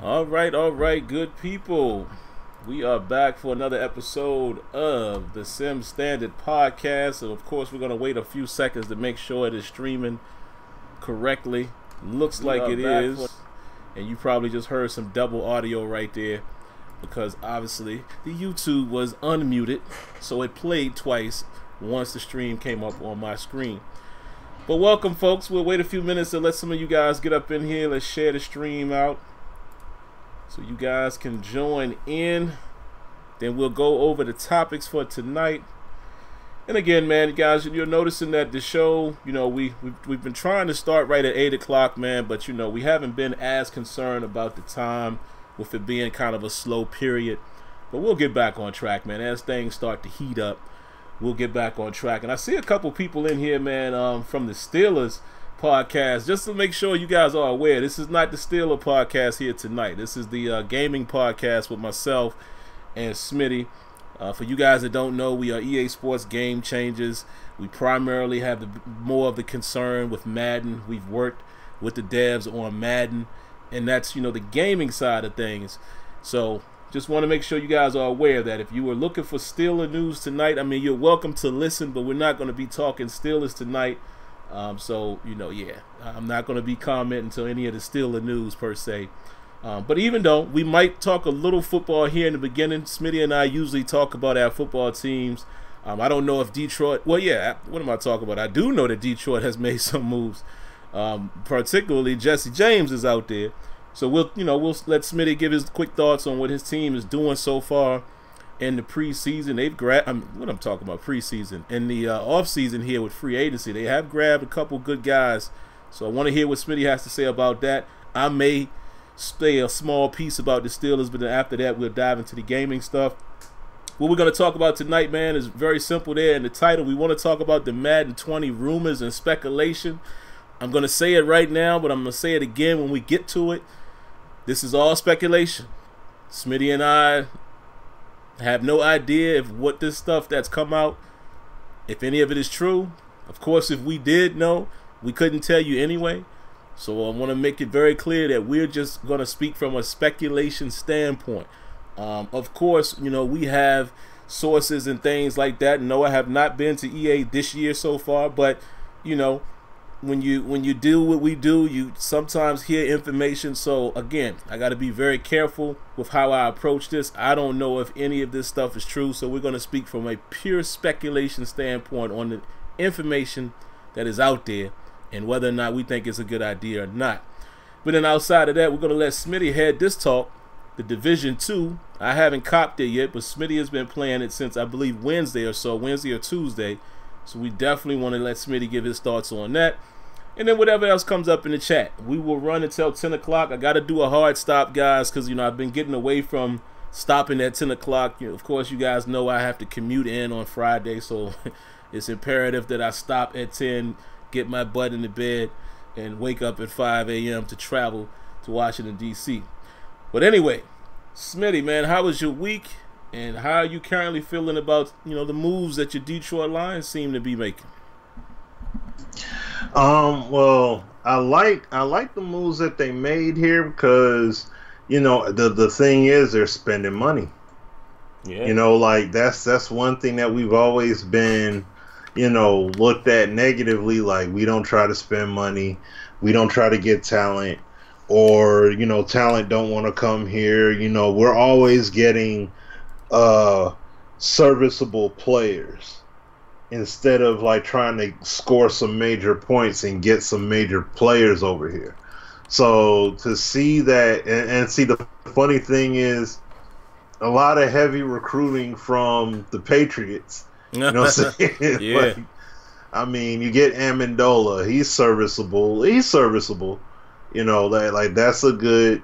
All right, good people. We are back for another episode of the Sim Standard Podcast. And of course, we're going to wait a few seconds to make sure it is streaming correctly. Looks like it is. And you probably just heard some double audio right there because obviously the YouTube was unmuted. So it played twice once the stream came up on my screen. But welcome, folks. We'll wait a few minutes to let some of you guys get up in here. Let's share the stream out so you guys can join in. Then we'll go over the topics for tonight. And again, man, guys, you're noticing that the show, we've been trying to start right at 8 o'clock, man, but we haven't been as concerned about the time with it being kind of a slow period. But we'll get back on track, man. As things start to heat up, we'll get back on track. And I see a couple people in here, man, from the Steelers podcast. Just to make sure you guys are aware, this is not the Steeler podcast here tonight. This is the gaming podcast with myself and Smitty. For you guys that don't know, we are EA Sports Game Changers. We primarily have more of the concern with Madden. We've worked with the devs on Madden, and that's the gaming side of things. So just want to make sure you guys are aware that if you were looking for Steeler news tonight, I mean, you're welcome to listen, but we're not going to be talking Steelers tonight. Yeah, I'm not going to be commenting to any of the Steeler news per se. But even though we might talk a little football here in the beginning, Smitty and I usually talk about our football teams. I don't know if Detroit, what am I talking about? I do know that Detroit has made some moves. Particularly Jesse James is out there. So we'll let Smitty give his quick thoughts on what his team is doing so far in the preseason. They've grabbed, what I'm talking about, preseason. In the offseason here with free agency, they have grabbed a couple good guys. So I want to hear what Smitty has to say about that. I may stay a small piece about the Steelers, but then after that, we'll dive into the gaming stuff. What we're going to talk about tonight, man, is very simple there in the title. We want to talk about the Madden 20 rumors and speculation. I'm going to say it right now, but I'm going to say it again when we get to it. This is all speculation. Smitty and I have no idea if what this stuff that's come out, if any of it is true. Of course, if we did know, we couldn't tell you anyway. So I want to make it very clear that we're just going to speak from a speculation standpoint. Of course, we have sources and things like that. No, I have not been to EA this year so far, but when you do what we do, you sometimes hear information. So again, I got to be very careful with how I approach this. I don't know if any of this stuff is true, so we're going to speak from a pure speculation standpoint on the information that is out there and whether or not we think it's a good idea or not. But then outside of that, we're going to let Smitty head this talk, the Division 2. I haven't copped it yet, but Smitty has been playing it since, I believe, Wednesday or Tuesday. So we definitely want to let Smitty give his thoughts on that. And then whatever else comes up in the chat. We will run until 10 o'clock. I got to do a hard stop, guys, because, I've been getting away from stopping at 10 o'clock. Of course, you guys know I have to commute in on Friday, so it's imperative that I stop at 10, get my butt in the bed, and wake up at 5 a.m. to travel to Washington, D.C. But anyway, Smitty, man, how was your week? And how are you currently feeling about, the moves that your Detroit Lions seem to be making? Well, I like the moves that they made here because, the thing is they're spending money. Yeah. That's one thing that we've always been, looked at negatively. Like, we don't try to spend money, we don't try to get talent, or talent don't want to come here. We're always getting serviceable players instead of trying to score some major points and get some major players over here. So to see that, and see, the funny thing is a lot of heavy recruiting from the Patriots. You know what I'm saying? Yeah. You get Amendola, he's serviceable.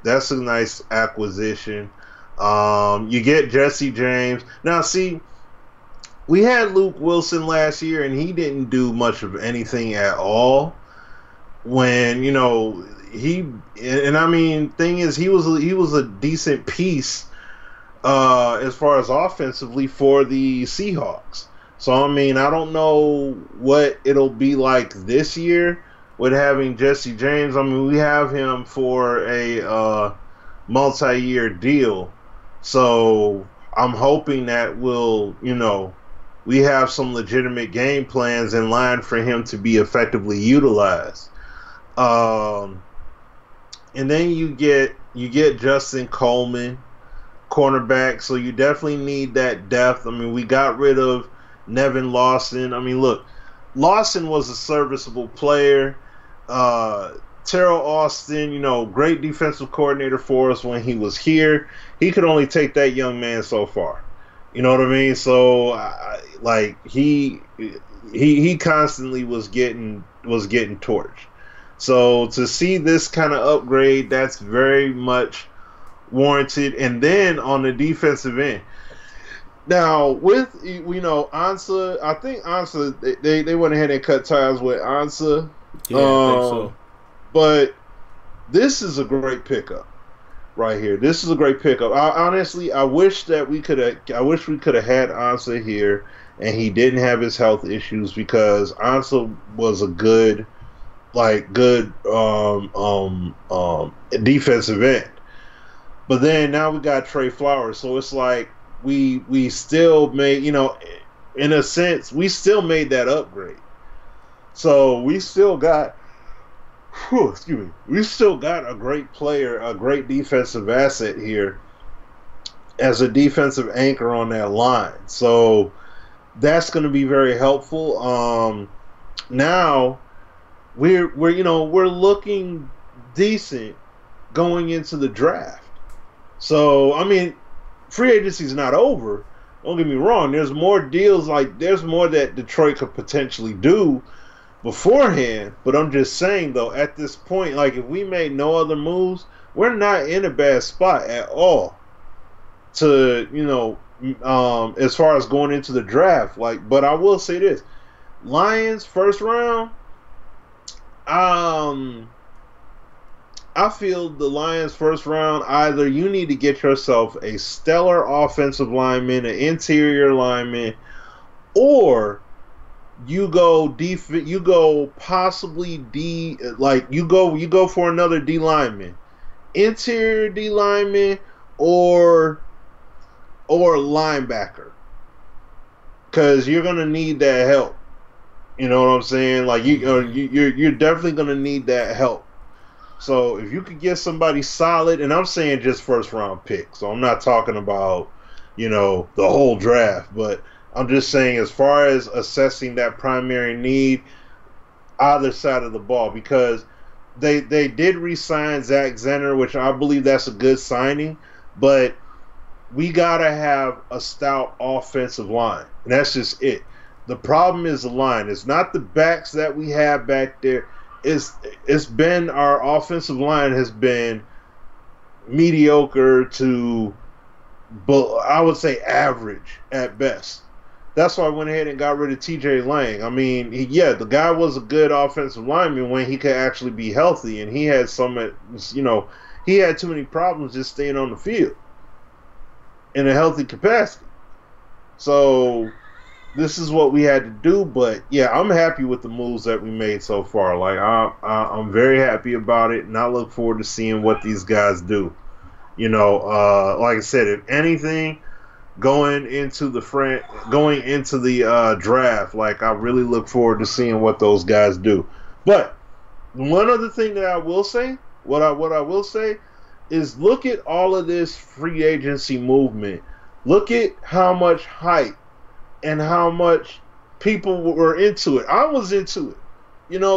That's a nice acquisition. You get Jesse James. Now, see, we had Luke Wilson last year, and he didn't do much of anything at all. When thing is, he was a decent piece as far as offensively for the Seahawks. So I don't know what it'll be like this year with having Jesse James. We have him for a multi-year deal. So I'm hoping that we have some legitimate game plans in line for him to be effectively utilized. And then you get Justin Coleman, cornerback, so you definitely need that depth. I mean, we got rid of Nevin Lawson. I mean, look, Lawson was a serviceable player. Terrell Austin, great defensive coordinator for us when he was here. He could only take that young man so far. You know what I mean? So, he constantly was getting torched. So to see this kind of upgrade, that's very much warranted. And then on the defensive end, now with Ansah, I think Ansah they went ahead and cut ties with Ansah. Yeah, I think so. But this is a great pickup right here. This is a great pickup. I wish we could have had Ansah here, and he didn't have his health issues, because Ansah was a good defensive end. But then now we got Trey Flowers, so it's like we still made, in a sense, we still made that upgrade. So we still got, we still got a great player, a great defensive asset here as a defensive anchor on that line. So that's going to be very helpful. Now we're looking decent going into the draft. So, I mean, free agency is not over. Don't get me wrong. There's more deals, there's more that Detroit could potentially do beforehand. But I'm just saying, though, at this point, if we made no other moves, we're not in a bad spot at all to, as far as going into the draft. But I will say this. Lions, first round, I feel the Lions first round, either you need to get yourself a stellar offensive lineman, an interior lineman, or you go possibly you go for another D lineman, interior D lineman, or linebacker, because you're gonna need that help. You know what I'm saying? You're definitely gonna need that help. So if you could get somebody solid, and I'm saying just first round pick, so I'm not talking about, the whole draft, but I'm just saying as far as assessing that primary need, either side of the ball, because they did re-sign Zach Zenner, which I believe that's a good signing, but we gotta have a stout offensive line, and that's just it. The problem is the line. It's not the backs that we have back there. It's been, our offensive line has been mediocre to, I would say, average at best. That's why I went ahead and got rid of TJ Lang. I mean, the guy was a good offensive lineman when he could actually be healthy, and he had he had too many problems just staying on the field in a healthy capacity. So this is what we had to do, but yeah, I'm happy with the moves that we made so far. I'm very happy about it, and I look forward to seeing what these guys do. Like I said, if anything, going into the draft, I really look forward to seeing what those guys do. But one other thing that I will say, what I will say, is look at all of this free agency movement. Look at how much hype and how much people were into it. I was into it,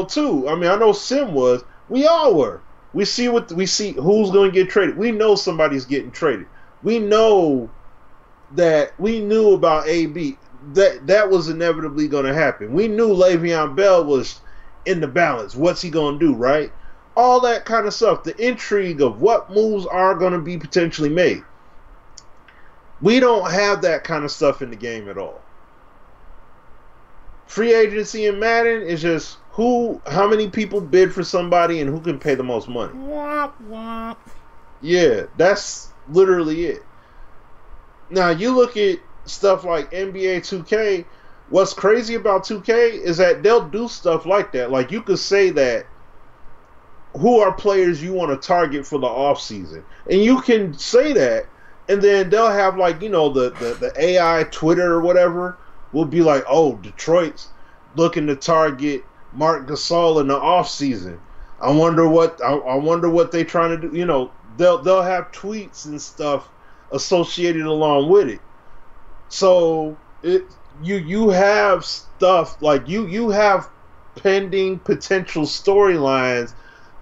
too. I mean, I know Sim was. We all were. We see who's going to get traded. We know somebody's getting traded. We know that we knew about AB. That was inevitably going to happen. We knew Le'Veon Bell was in the balance. What's he going to do, right? All that kind of stuff. The intrigue of what moves are going to be potentially made. We don't have that kind of stuff in the game at all. Free agency in Madden is just how many people bid for somebody and who can pay the most money. Womp womp. Yeah, that's literally it. Now, you look at stuff like NBA 2K. What's crazy about 2K is that they'll do stuff like that. You could say that who are players you want to target for the offseason. And you can say that, and then they'll have, like, you know, the AI Twitter or whatever will be like, oh, Detroit's looking to target Marc Gasol in the offseason. I wonder what they trying to do. You know, they'll have tweets and stuff associated along with it. So you have stuff like you have pending potential storylines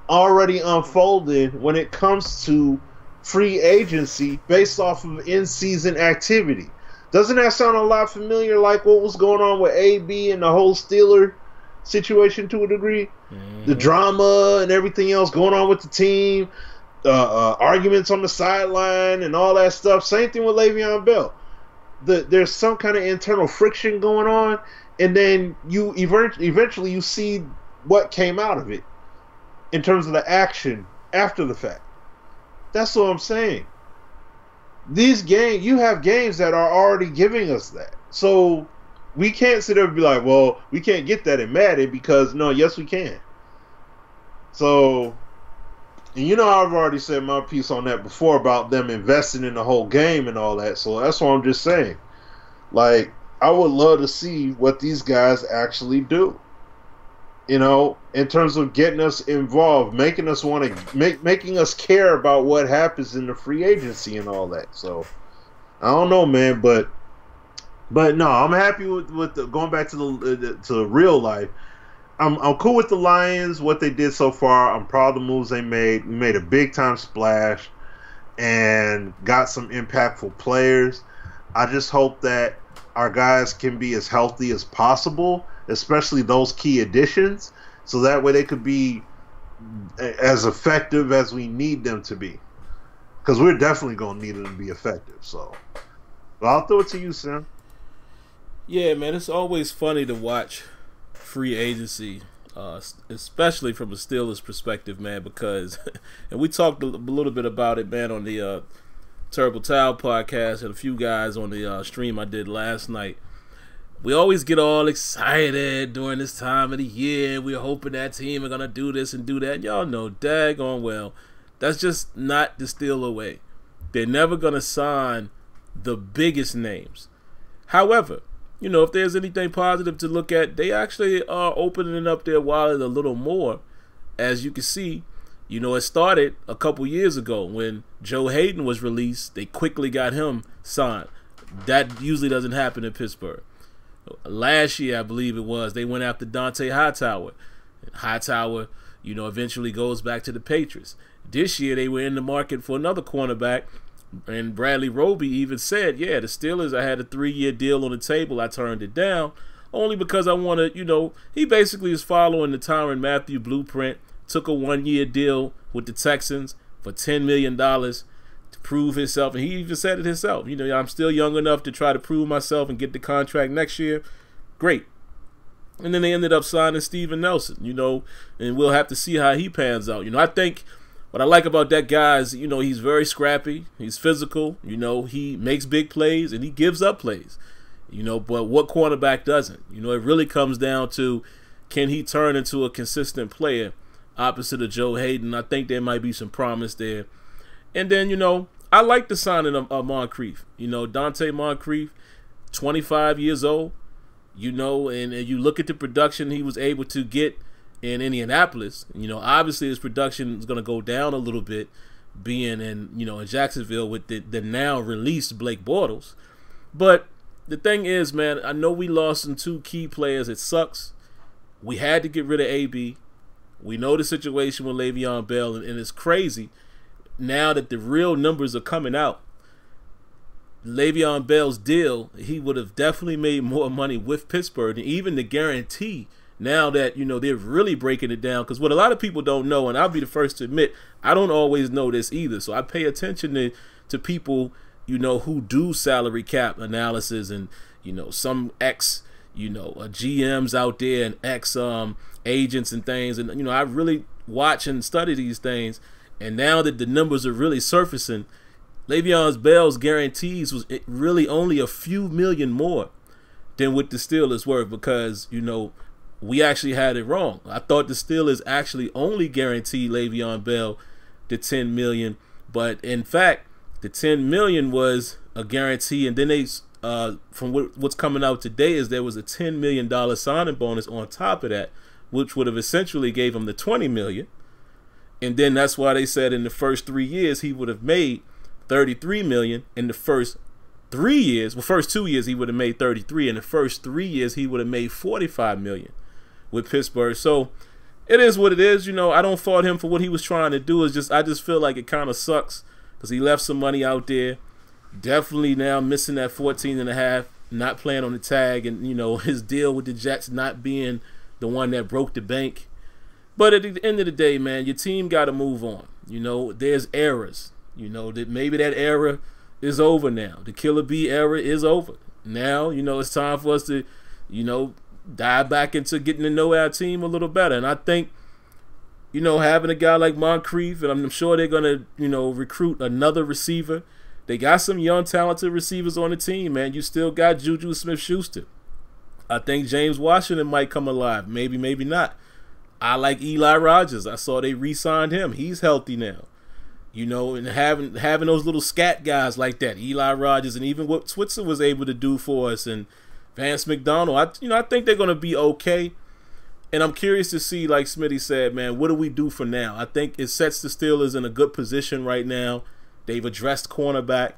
already unfolding when it comes to free agency based off of in-season activity. Doesn't that sound a lot familiar, like what was going on with AB and the whole Steeler situation to a degree? Mm-hmm. The drama and everything else going on with the team, arguments on the sideline and all that stuff. Same thing with Le'Veon Bell. There's some kind of internal friction going on, and then you eventually you see what came out of it in terms of the action after the fact. That's what I'm saying. These games, you have games that are already giving us that. So we can't sit there and be like, well, we can't get that in Madden because, no, yes, we can. So, and you know, I've already said my piece on that before about them investing in the whole game and all that. So that's what I'm just saying. Like, I would love to see what these guys actually do. You know, in terms of getting us involved, making us want to making us care about what happens in the free agency and all that. So I don't know, man, but no, I'm happy with the, going back to the real life. I'm cool with the Lions, what they did so far. I'm proud of the moves they made. We made a big time splash and got some impactful players. I just hope that our guys can be as healthy as possible, especially those key additions, so that way they could be as effective as we need them to be. Because we're definitely going to need them to be effective. So, but I'll throw it to you, Sam. Yeah, man, it's always funny to watch free agency, especially from a Steelers perspective, man, because, and we talked a little bit about it, man, on the Terrible Towel podcast and a few guys on the stream I did last night. We always get all excited during this time of the year. We're hoping that team are going to do this and do that. And y'all know daggone well that's just not the Steeler way. They're never going to sign the biggest names. However, you know, if there's anything positive to look at, they actually are opening up their wallet a little more. As you can see, you know, it started a couple years ago when Joe Hayden was released. They quickly got him signed. That usually doesn't happen in Pittsburgh. Last year, I believe it was, they went after Dante Hightower. Hightower, you know, eventually goes back to the Patriots. This year, they were in the market for another cornerback, and Bradley Roby even said, yeah, the Steelers, I had a 3-year deal on the table. I turned it down only because I want to, you know, he basically is following the Tyrann Mathieu blueprint, took a 1-year deal with the Texans for $10 million to prove himself, and he even said it himself. You know, I'm still young enough to try to prove myself and get the contract next year. Great. And then they ended up signing Steven Nelson, you know, and we'll have to see how he pans out. You know, I think what I like about that guy is, you know, he's very scrappy, he's physical, you know, he makes big plays and he gives up plays, you know, but what cornerback doesn't? You know, it really comes down to, can he turn into a consistent player opposite of Joe Hayden? I think there might be some promise there. And then, you know, I like the signing of Moncrief. You know, Dante Moncrief, 25 years old, you know, and you look at the production he was able to get in Indianapolis. You know, obviously his production is going to go down a little bit being in, you know, in Jacksonville with the now released Blake Bortles. But the thing is, man, I know we lost some 2 key players. It sucks. We had to get rid of AB. We know the situation with Le'Veon Bell, and it's crazy. Now that the real numbers are coming out, Le'Veon Bell's deal, he would have definitely made more money with Pittsburgh, and even the guarantee, now that, you know, they're really breaking it down. Because what a lot of people don't know, and I'll be the first to admit, I don't always know this either. So I pay attention to people, you know, who do salary cap analysis, and, you know, some ex, you know, GMs out there and ex agents and things. And, you know, I really watch and study these things. And now that the numbers are really surfacing, Le'Veon Bell's guarantees was really only a few million more than what the Steelers were, because, you know, we actually had it wrong. I thought the Steelers actually only guaranteed Le'Veon Bell the $10 million, but in fact, the $10 million was a guarantee, and then they, from what's coming out today, is there was a $10 million signing bonus on top of that, which would have essentially gave him the $20 million, and then that's why they said in the first 3 years he would have made $33 million. In the first 3 years, well, first 2 years he would have made 33. In the first 3 years he would have made $45 million with Pittsburgh. So it is what it is. You know, I don't fault him for what he was trying to do. It's just, I just feel like it kind of sucks because he left some money out there. Definitely now missing that 14.5, not playing on the tag, and you know, his deal with the Jets not being the one that broke the bank. But at the end of the day, man, your team got to move on. You know, there's errors. You know, that maybe that era is over now. The Killer B era is over. Now, you know, it's time for us to, you know, dive back into getting to know our team a little better. And I think, you know, having a guy like Moncrief, and I'm sure they're going to, you know, recruit another receiver. They got some young, talented receivers on the team, man. You still got Juju Smith-Schuster. I think James Washington might come alive. Maybe, maybe not. I like Eli Rogers. I saw they re-signed him. He's healthy now. You know, and having those little scat guys like that, Eli Rogers, and even what Switzer was able to do for us, and Vance McDonald, I think they're going to be okay. And I'm curious to see, like Smitty said, man, what do we do for now? I think it sets the Steelers in a good position right now. They've addressed cornerback.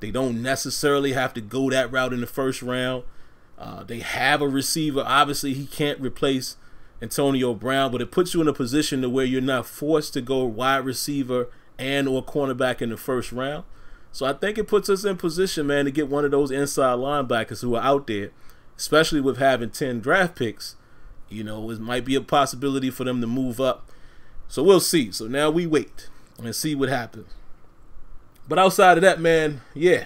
They don't necessarily have to go that route in the first round. They have a receiver. Obviously, he can't replace Antonio Brown, but it puts you in a position to where you're not forced to go wide receiver and or cornerback in the first round. So I think it puts us in position, man, to get one of those inside linebackers who are out there, especially with having 10 draft picks. You know, it might be a possibility for them to move up. So we'll see. So now we wait and see what happens. But outside of that, man, yeah,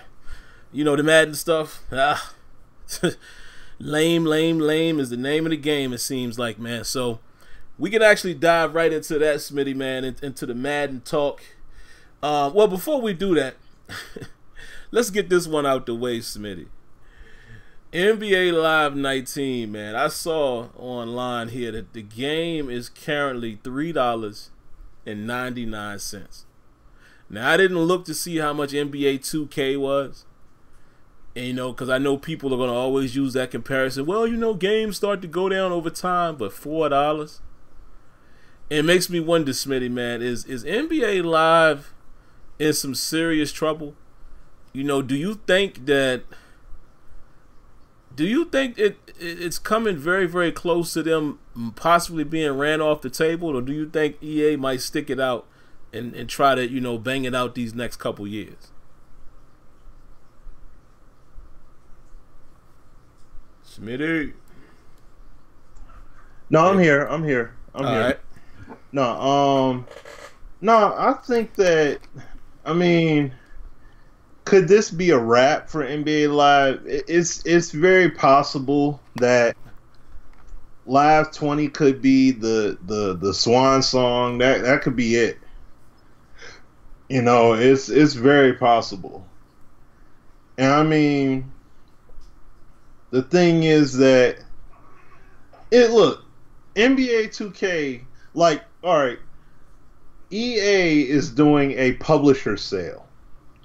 you know, the Madden stuff, lame is the name of the game, it seems like, man. So we can actually dive right into that, Smitty, man, into the Madden talk. Well, before we do that, let's get this one out the way, Smitty. NBA Live 19, man. I saw online here that the game is currently $3.99. Now, I didn't look to see how much NBA 2K was. And, you know, because I know people are going to always use that comparison. Well, you know, games start to go down over time, but $4? It makes me wonder, Smitty, man, is NBA Live in some serious trouble? You know, do you think it's coming very, very close to them possibly being ran off the table, or do you think EA might stick it out and try to, you know, bang it out these next couple years? Smitty. No, I'm here. I'm here. All right. No, I think that, I mean, could this be a wrap for NBA Live? It's very possible that Live 20 could be the swan song. That could be it. You know, it's very possible. And I mean, the thing is that look, NBA 2K, like, all right, EA is doing a publisher sale.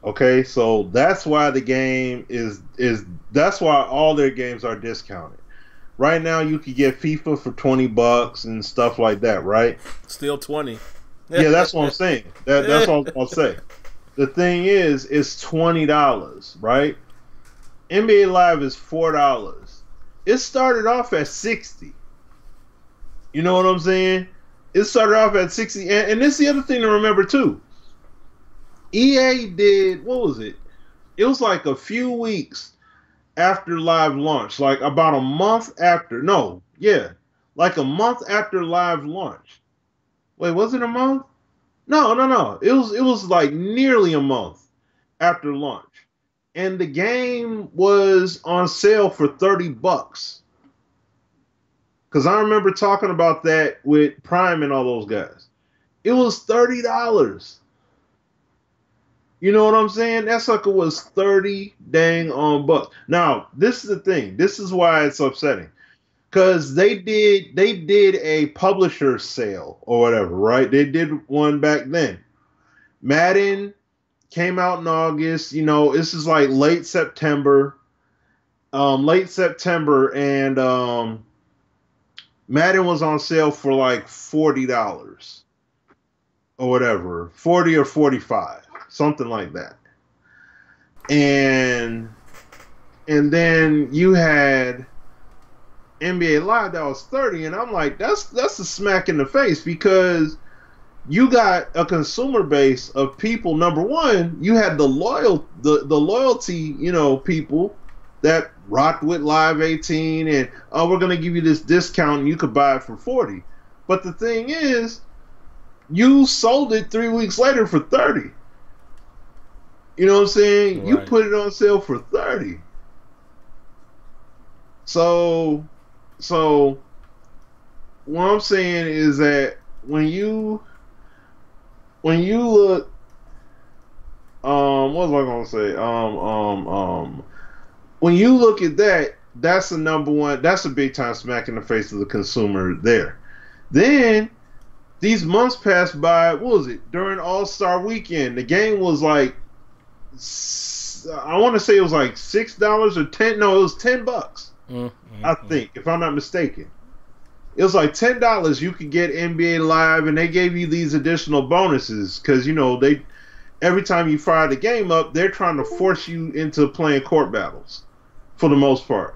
Okay, so that's why the game that's why all their games are discounted. Right now you could get FIFA for $20 and stuff like that, right? Still 20. Yeah, that's what I'm saying. That's all I'll say. The thing is, it's $20, right? NBA Live is $4. It started off at $60. You know what I'm saying? It started off at $60, and this is the other thing to remember too. EA did, what was it? It was like a few weeks after Live launch, like about a month after. Like a month after Live launch. Wait, was it a month? No. It was like nearly a month after launch. And the game was on sale for $30. Because I remember talking about that with Prime and all those guys. It was $30. You know what I'm saying? That sucker was 30 dang on bucks. Now, this is the thing. This is why it's upsetting. because they did a publisher sale or whatever, right? They did one back then. Madden came out in August. You know, this is like late September, and Madden was on sale for like $40 or whatever, 40 or 45, something like that. And then you had NBA Live that was 30, and I'm like, that's a smack in the face, because you got a consumer base of people. Number one, you had the loyalty, you know, people that rocked with Live 18, and we're gonna give you this discount and you could buy it for 40. But the thing is, you sold it 3 weeks later for 30. You know what I'm saying? Right. You put it on sale for 30. So what I'm saying is that when you look, what was I gonna say? When you look at that, that's the number one. That's a big time smack in the face of the consumer there. Then these months passed by. What was it? During All-Star Weekend, the game was like, I want to say it was like $6 or 10. No, it was $10. I think, if I'm not mistaken. It was like $10 you could get NBA Live, and they gave you these additional bonuses because, you know, every time you fire the game up, they're trying to force you into playing court battles for the most part.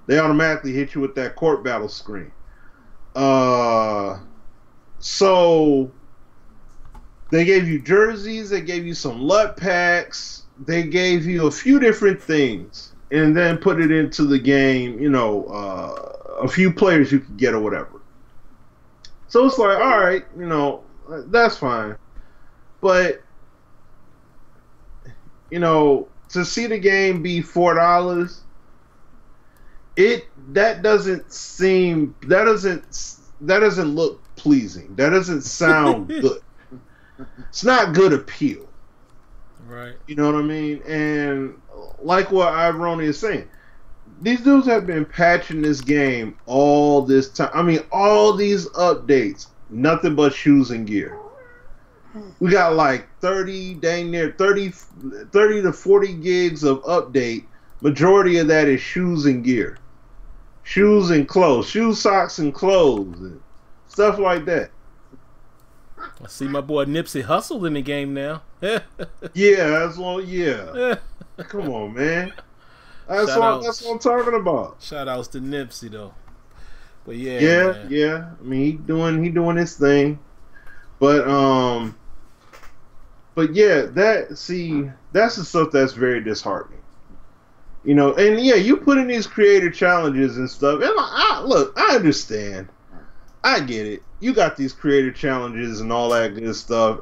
They automatically hit you with that court battle screen. So they gave you jerseys, they gave you some LUT packs, they gave you a few different things, and then put it into the game, you know, a few players you could get or whatever. So it's like, all right, you know, that's fine. But, you know, to see the game be $4, that doesn't look pleasing. That doesn't sound good. It's not good appeal. Right. You know what I mean? And like what Ironi is saying, these dudes have been patching this game all this time. I mean, all these updates, nothing but shoes and gear. We got like 30 to 40 gigs of update. Majority of that is shoes and gear. Shoes and clothes. Shoes, socks, and clothes. And stuff like that. I see my boy Nipsey Hussle in the game now. Yeah, that's what. Yeah. Come on, man. That's what I'm talking about. Shout outs to Nipsey though. But yeah. I mean, he doing his thing. But yeah, that's the stuff that's very disheartening. You know, and yeah, you put in these creator challenges and stuff, and I understand. I get it. You got these creator challenges and all that good stuff.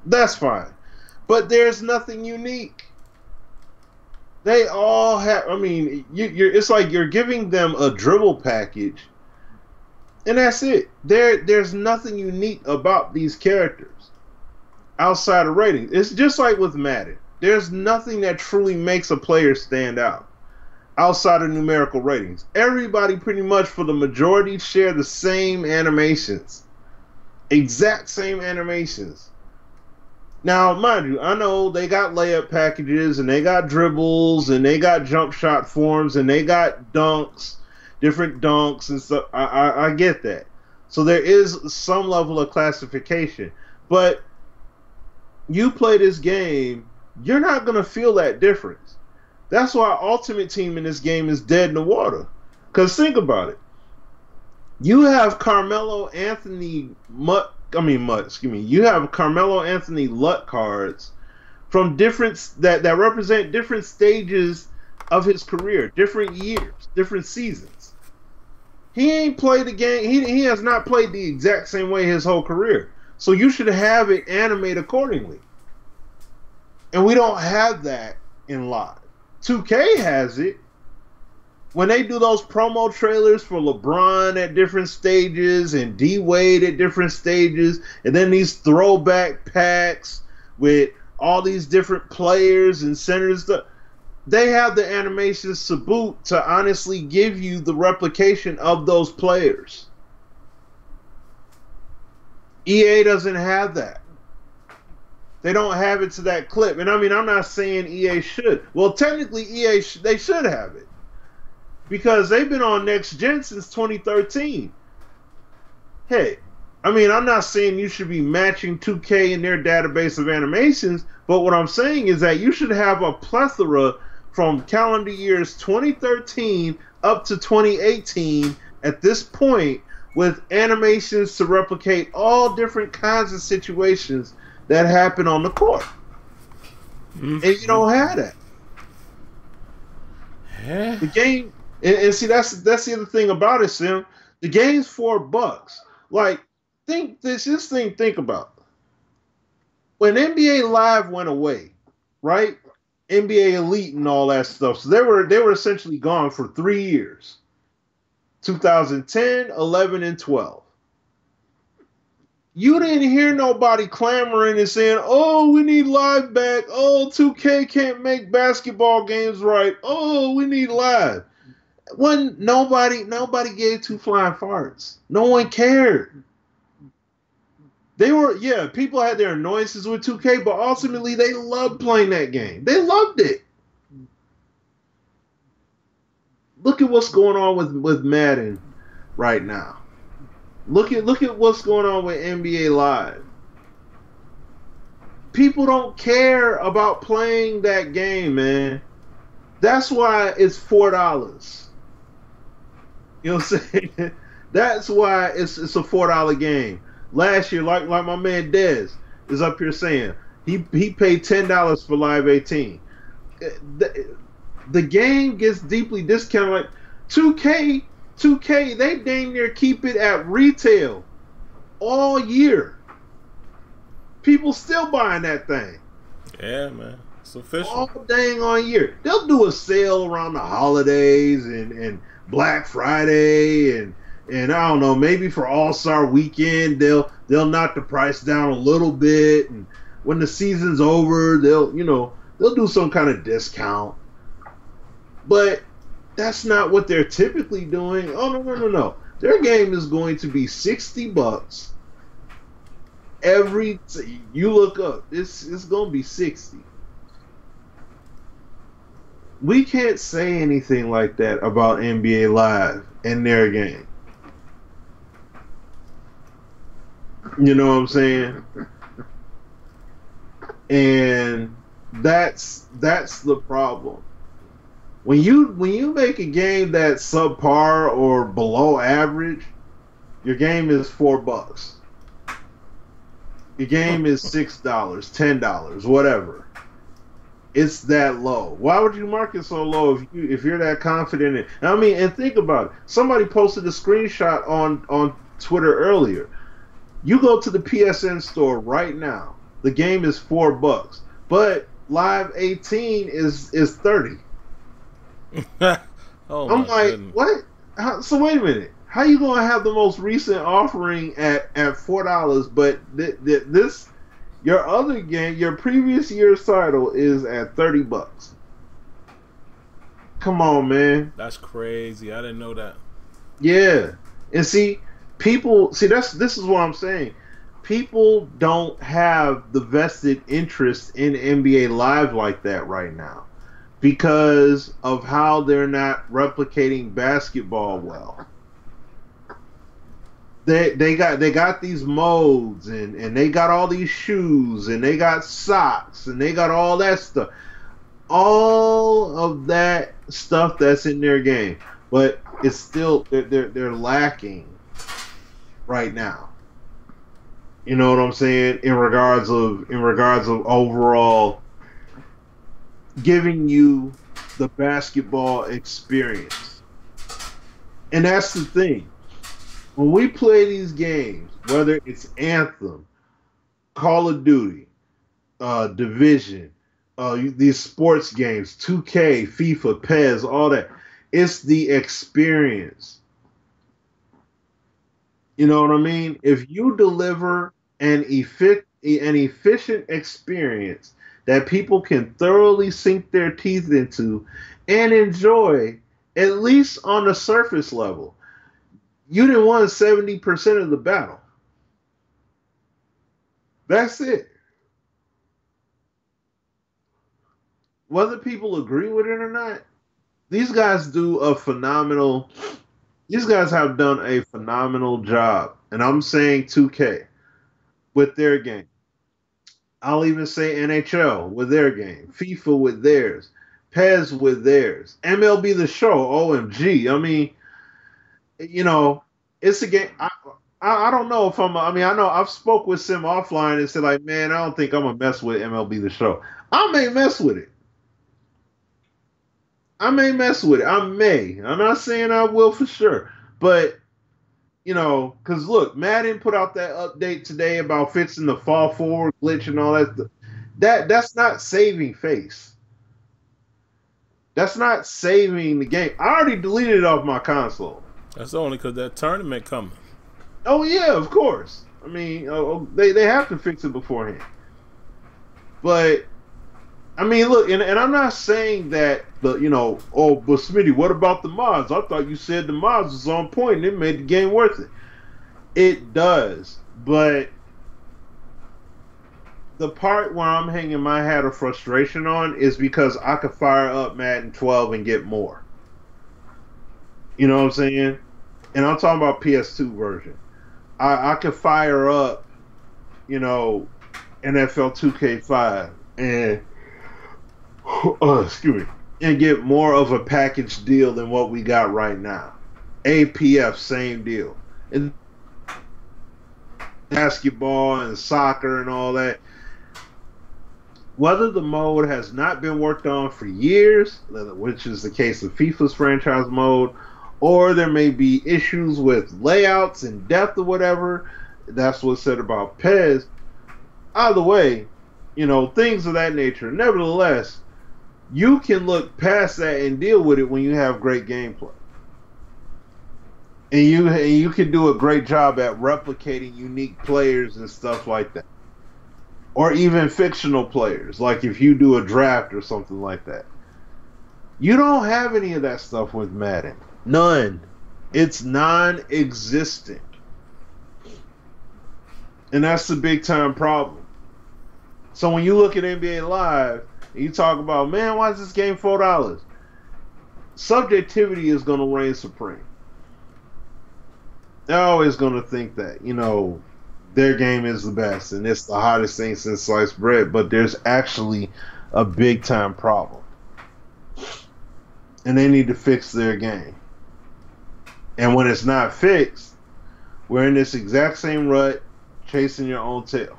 That's fine. But there's nothing unique. They all have, I mean, it's like you're giving them a dribble package, and that's it. There's nothing unique about these characters outside of ratings. It's just like with Madden. There's nothing that truly makes a player stand out outside of numerical ratings. Everybody pretty much, for the majority, share the same animations. Exact same animations. Now, mind you, I know they got layup packages, and they got dribbles, and they got jump shot forms, and they got dunks, different dunks and stuff. I get that. So there is some level of classification. But you play this game, you're not going to feel that difference. That's why Ultimate Team in this game is dead in the water. Because think about it. You have Carmelo Anthony you have Carmelo Anthony LUT cards from that represent different stages of his career, different years, different seasons. He ain't played the game. He has not played the exact same way his whole career. So you should have it animate accordingly. And we don't have that in Live. 2K has it. When they do those promo trailers for LeBron at different stages and D-Wade at different stages, and then these throwback packs with all these different players and centers, they have the animations to boot to honestly give you the replication of those players. EA doesn't have that. They don't have it to that clip. And I mean, I'm not saying EA should. Well, technically, they should have it. Because they've been on next gen since 2013. Hey, I mean, I'm not saying you should be matching 2K in their database of animations, but what I'm saying is that you should have a plethora from calendar years 2013 up to 2018 at this point with animations to replicate all different kinds of situations that happen on the court. Mm-hmm. And you don't have that. Yeah. The game, and see, that's the other thing about it, Sim. The game's $4. Like, think about it. When NBA Live went away, right? NBA Elite and all that stuff. So they were essentially gone for 3 years. 2010, 11, and 12. You didn't hear nobody clamoring and saying, "Oh, we need live back. Oh, 2K can't make basketball games right. Oh, we need live." When nobody gave two flying farts. No one cared. People had their annoyances with 2K, but ultimately they loved playing that game. They loved it. Look at what's going on with Madden right now. Look at what's going on with NBA Live. People don't care about playing that game, man. That's why it's $4. You know what I'm saying? That's why it's a $4 game. Last year, like my man Dez is up here saying, he paid $10 for Live 18. The game gets deeply discounted. Like 2K, they dang near keep it at retail all year. People still buying that thing. Yeah, man. It's official. All dang on year. They'll do a sale around the holidays and Black Friday and I don't know, maybe for All-Star Weekend they'll knock the price down a little bit, and when the season's over they'll do some kind of discount. But that's not what they're typically doing. Oh no. Their game is going to be $60 you look up. It's going to be 60. We can't say anything like that about NBA Live and their game. You know what I'm saying? And that's the problem. When you make a game that's subpar or below average, your game is $4. Your game is $6, $10, whatever. It's that low. Why would you mark it so low if you're that confident in it? I mean, and think about it. Somebody posted a screenshot on Twitter earlier. You go to the PSN store right now. The game is $4, but Live 18 is $30. Oh, I'm like, goodness. What? So wait a minute. How you gonna have the most recent offering at $4, but this your other game, your previous year's title is at $30? Come on, man. That's crazy. I didn't know that. Yeah, and this is what I'm saying. People don't have the vested interest in NBA Live like that right now because of how they're not replicating basketball well. They got these modes and they got all these shoes and they got socks and they got all that stuff. All of that stuff that's in their game. But it's still they're lacking right now. You know what I'm saying? In regards of overall giving you the basketball experience. And that's the thing. When we play these games, whether it's Anthem, Call of Duty, Division, these sports games, 2K, FIFA, PES, all that, it's the experience. You know what I mean? If you deliver an an efficient experience that people can thoroughly sink their teeth into and enjoy, at least on the surface level. You didn't won 70% of the battle. That's it. Whether people agree with it or not, these guys do a phenomenal. These guys have done a phenomenal job, and I'm saying 2K with their game. I'll even say NHL with their game, FIFA with theirs, PES with theirs, MLB The Show. OMG! I mean, you know, it's a game. I don't know if I'm. I mean, I know I've spoke with Sim offline and said like, man, I don't think I'm gonna mess with MLB The Show. I may mess with it. I may mess with it. I may. I'm not saying I will for sure, but because look, Madden put out that update today about fixing the fall forward glitch and all that. That's not saving face. That's not saving the game. I already deleted it off my console. That's only because that tournament coming. Oh yeah, of course. I mean, they have to fix it beforehand. But I mean, look, and I'm not saying that but Smitty, what about the mods? I thought you said the mods was on point and it made the game worth it. It does, but the part where I'm hanging my hat of frustration on is because I could fire up Madden 12 and get more. You know what I'm saying? And I'm talking about PS2 version. I could fire up, NFL 2K5 and excuse me, and get more of a package deal than what we got right now. APF, same deal. And basketball and soccer and all that. Whether the mode has not been worked on for years, which is the case of FIFA's franchise mode, or there may be issues with layouts and depth or whatever, that's what's said about PES. Either way, things of that nature. Nevertheless, you can look past that and deal with it when you have great gameplay. And you can do a great job at replicating unique players and stuff like that. Or even fictional players, like if you do a draft or something like that. You don't have any of that stuff with Madden. None. It's non-existent. And that's the big time problem. So when you look at NBA Live and you talk about, man, why is this game $4? Subjectivity is going to reign supreme. They're always going to think that, their game is the best and it's the hottest thing since sliced bread, but there's actually a big time problem. And they need to fix their game. And when it's not fixed, we're in this exact same rut, chasing your own tail.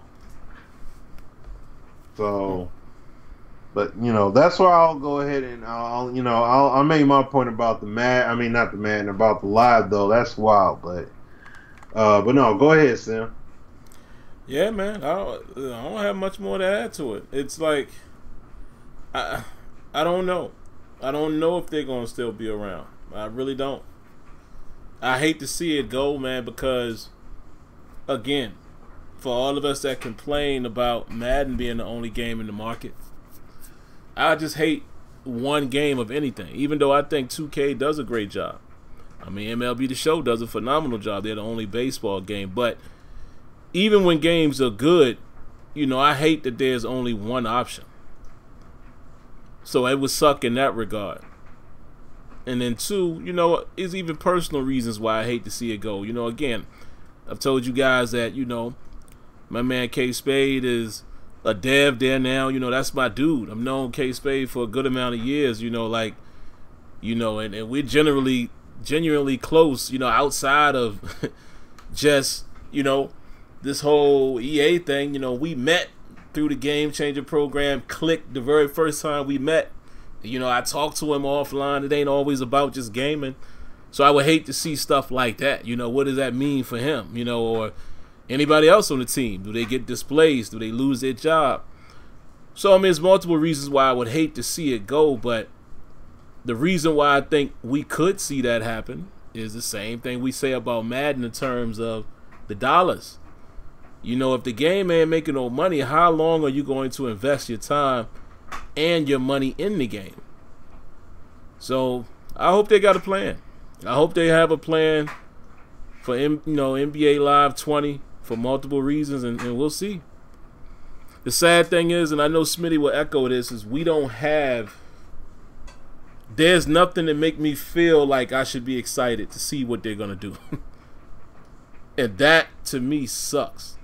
So, but that's why I'll go ahead and I'll make my point about about the live though. That's wild, but no, go ahead, Sam. Yeah, man, I don't have much more to add to it. It's like I don't know. I don't know if they're gonna still be around. I really don't. I hate to see it go, man, because again, for all of us that complain about Madden being the only game in the market, I just hate one game of anything, even though I think 2K does a great job. I mean, MLB The Show does a phenomenal job. They're the only baseball game. But even when games are good, I hate that there's only one option. So it would suck in that regard. And then two, it's even personal reasons why I hate to see it go. Again, I've told you guys that, my man K Spade is a dev there now. That's my dude. I've known K Spade for a good amount of years, and we're genuinely close, outside of just, this whole EA thing. We met through the Game Changer program, clicked the very first time we met. I talked to him offline. It ain't always about just gaming. So I would hate to see stuff like that. What does that mean for him? Or anybody else on the team? Do they get displaced? Do they lose their job? So, I mean, there's multiple reasons why I would hate to see it go, but the reason why I think we could see that happen is the same thing we say about Madden in terms of the dollars. You know, if the game ain't making no money, how long are you going to invest your time and your money in the game? So I hope they got a plan. I hope they have a plan for NBA Live 20 for multiple reasons, and we'll see. The sad thing is, and I know Smitty will echo this, is there's nothing to make me feel like I should be excited to see what they're gonna do. And that to me sucks.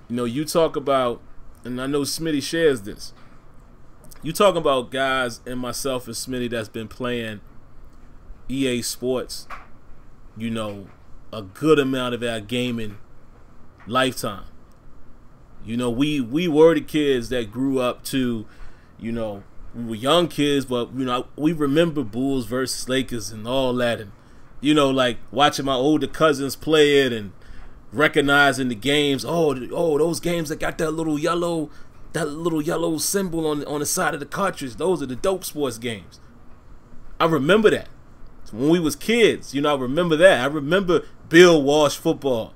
You know, you talk about, and I know Smitty shares this, you talk about guys and myself and Smitty that's been playing EA Sports, you know, a good amount of our gaming lifetime. You know, we were the kids that grew up to, you know, we were young kids, but, you know, we remember Bulls versus Lakers and all that, and, you know, like watching my older cousins play it and recognizing the games. Oh, those games that got that little yellow symbol on the side of the cartridge. Those are the dope sports games. I remember that. So when we was kids, you know, I remember that. I remember Bill Walsh football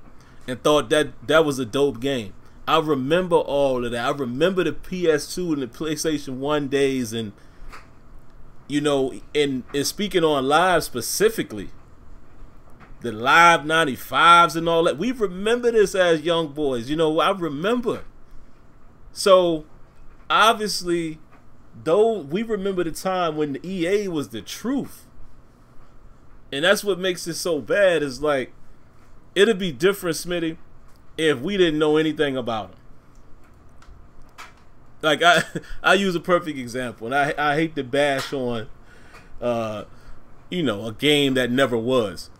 and thought that was a dope game. I remember all of that. I remember the PS2 and the PlayStation 1 days, and, you know, and speaking on live specifically, the live 95s and all that. We remember this as young boys. You know, I remember. So, obviously, though, we remember the time when the EA was the truth. And that's what makes it so bad, is like, it'd be different, Smitty, if we didn't know anything about them. Like, I use a perfect example, and I hate to bash on, you know, a game that never was.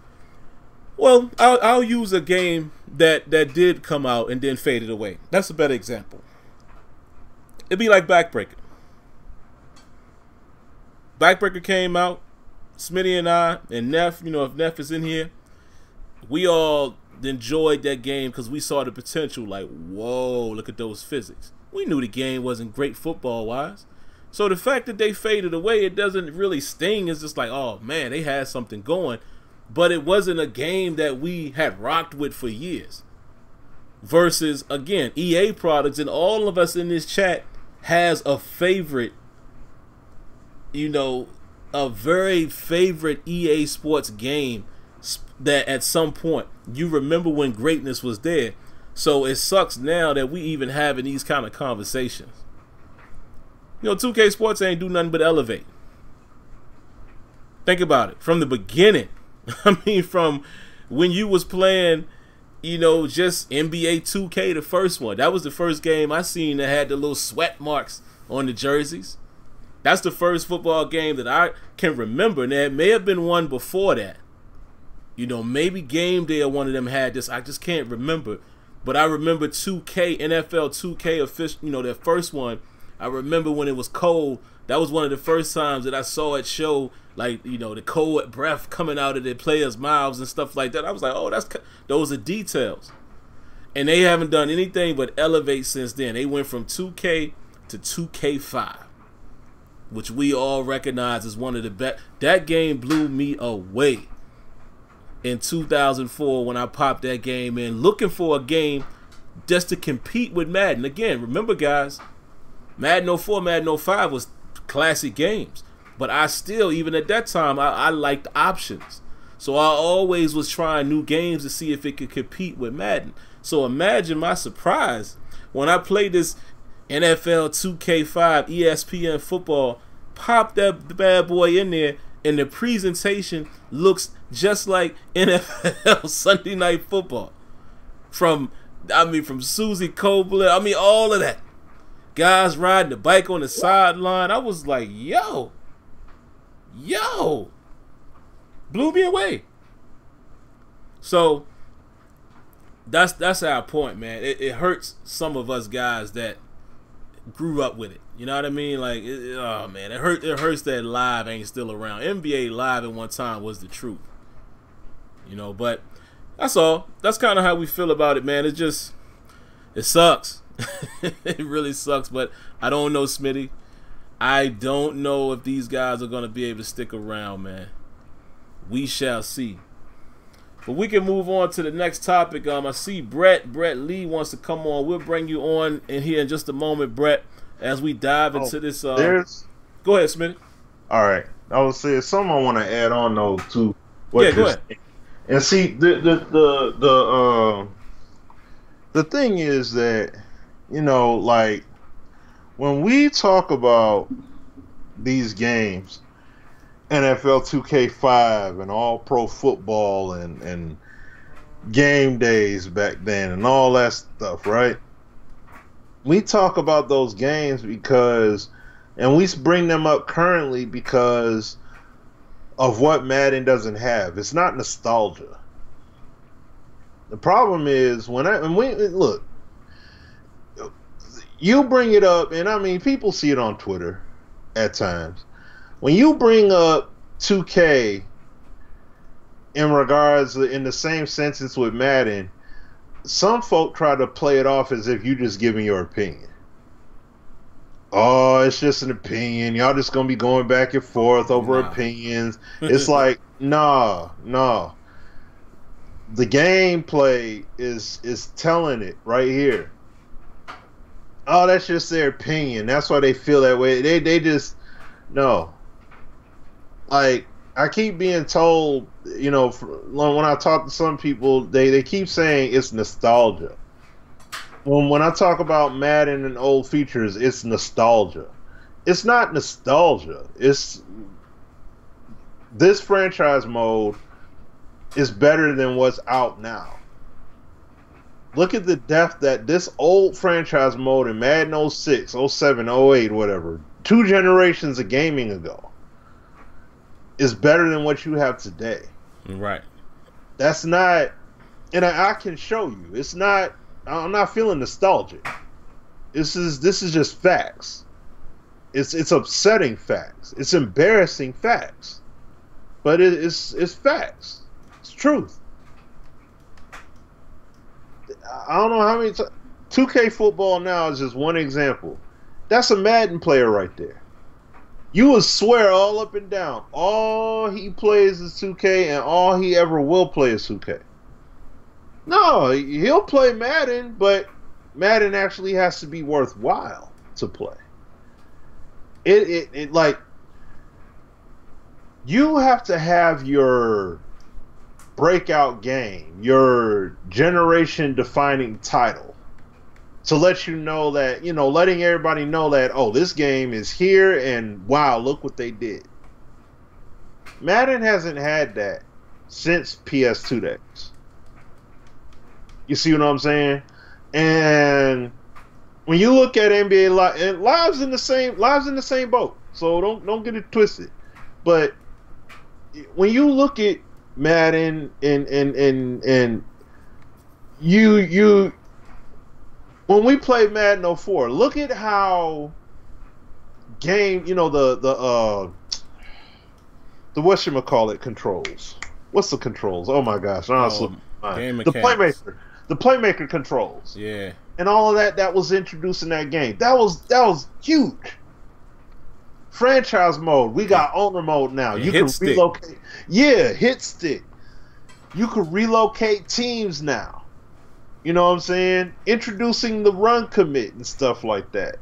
Well, I'll use a game that did come out and then faded away. That's a better example. It'd be like Backbreaker. Backbreaker came out. Smitty and I and Neff, you know, if Neff is in here, we all enjoyed that game because we saw the potential. Like, whoa, look at those physics. We knew the game wasn't great football-wise. So the fact that they faded away, it doesn't really sting. It's just like, oh, man, they had something going. But it wasn't a game that we had rocked with for years. Versus, again, EA products, and all of us in this chat has a favorite, you know, a very favorite EA Sports game that at some point you remember when greatness was there. So it sucks now that we even having these kind of conversations. You know, 2K Sports ain't do nothing but elevate. Think about it. From the beginning, I mean, from when you was playing, you know, just NBA 2K, the first one. That was the first game I seen that had the little sweat marks on the jerseys. That's the first football game that I can remember. Now, it may have been one before that. You know, maybe Game Day or one of them had this. I just can't remember. But I remember 2K, NFL 2K official, you know, their first one. I remember when it was cold. That was one of the first times that I saw it show, like, you know, the cold breath coming out of the players' mouths and stuff like that. I was like, oh, those are details. And they haven't done anything but elevate since then. They went from 2K to 2K5, which we all recognize as one of the best. That game blew me away in 2004 when I popped that game in, looking for a game just to compete with Madden. Again, remember, guys, Madden 04, Madden 05 was classic games. But I still, even at that time, I liked options. So I always was trying new games to see if it could compete with Madden. So imagine my surprise when I played this NFL 2K5 ESPN football, pop that bad boy in there, and the presentation looks just like NFL Sunday Night Football. From Susie Kobler, I mean, all of that. Guys riding the bike on the sideline. I was like, yo, blew me away. So that's our point, man. It hurts some of us guys that grew up with it. You know what I mean? Like, oh man, it hurts that Live ain't still around. NBA Live at one time was the truth. You know, but that's all. That's kind of how we feel about it, man. It sucks. It really sucks, but I don't know, Smitty. I don't know if these guys are going to be able to stick around, man. We shall see. But we can move on to the next topic. I see Brett Lee wants to come on. We'll bring you on in here in just a moment, Brett, as we dive into this. Go ahead, Smitty. All right. I would say something I want to add on though to what go ahead. And see the thing is that, you know, like when we talk about these games, NFL 2K5 and all pro football and game days back then and all that stuff, right? We talk about those games because, and we bring them up currently because of what Madden doesn't have. It's not nostalgia. The problem is look, you bring it up, and I mean, people see it on Twitter at times. When you bring up 2K in regards, in the same sentence with Madden, some folk try to play it off as if you just giving your opinion. Oh, it's just an opinion. Y'all just gonna be going back and forth over opinions. It's like, nah. The gameplay is telling it right here. Oh, that's just their opinion. That's why they feel that way. They just no. Like, I keep being told, you know, when I talk to some people, they keep saying it's nostalgia. When I talk about Madden and old features, it's nostalgia. It's not nostalgia. It's this franchise mode is better than what's out now. Look at the depth that this old franchise mode in Madden 06, 07, 08, whatever, 2 generations of gaming ago, is better than what you have today. Right. That's not, and I can show you. It's not. I'm not feeling nostalgic. This is just facts. It's upsetting facts. It's embarrassing facts. But it's facts. It's truth. I don't know how many 2K football now is just one example. That's a Madden player right there. You would swear all up and down, all he plays is 2K and all he ever will play is 2K. No, he'll play Madden, but Madden actually has to be worthwhile to play. It like, you have to have your breakout game, your generation defining title, to let you know that, you know, letting everybody know that, oh, this game is here and wow, look what they did. Madden hasn't had that since PS2 days. You see what I'm saying? And when you look at NBA Live, and Live's in the same boat, so don't get it twisted. But when you look at Madden and you when we played Madden 04, look at how game, you know, the whatchamacallit controls. What's the controls? Oh my gosh, honestly, the playmaker controls. Yeah. And all of that was introduced in that game. That was huge. Franchise mode. We got owner mode now. You can relocate. Yeah, hit stick. You can relocate teams now. You know what I'm saying? Introducing the run commit and stuff like that.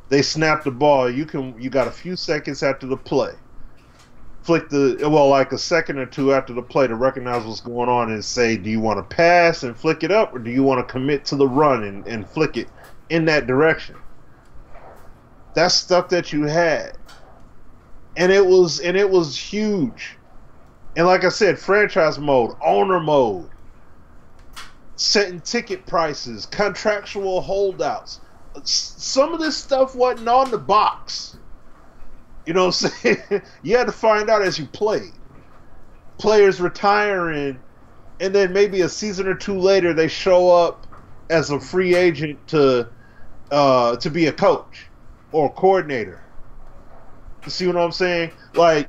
They snap the ball. You got a few seconds after the play. Flick like a second or two after the play to recognize what's going on and say, do you want to pass and flick it up, or do you want to commit to the run and flick it in that direction? That's stuff that you had. And it was huge. And like I said, franchise mode, owner mode, setting ticket prices, contractual holdouts. Some of this stuff wasn't on the box. You know what I'm saying? You had to find out as you played. Players retiring, and then maybe a season or two later they show up as a free agent to be a coach or a coordinator. You see what I'm saying? Like,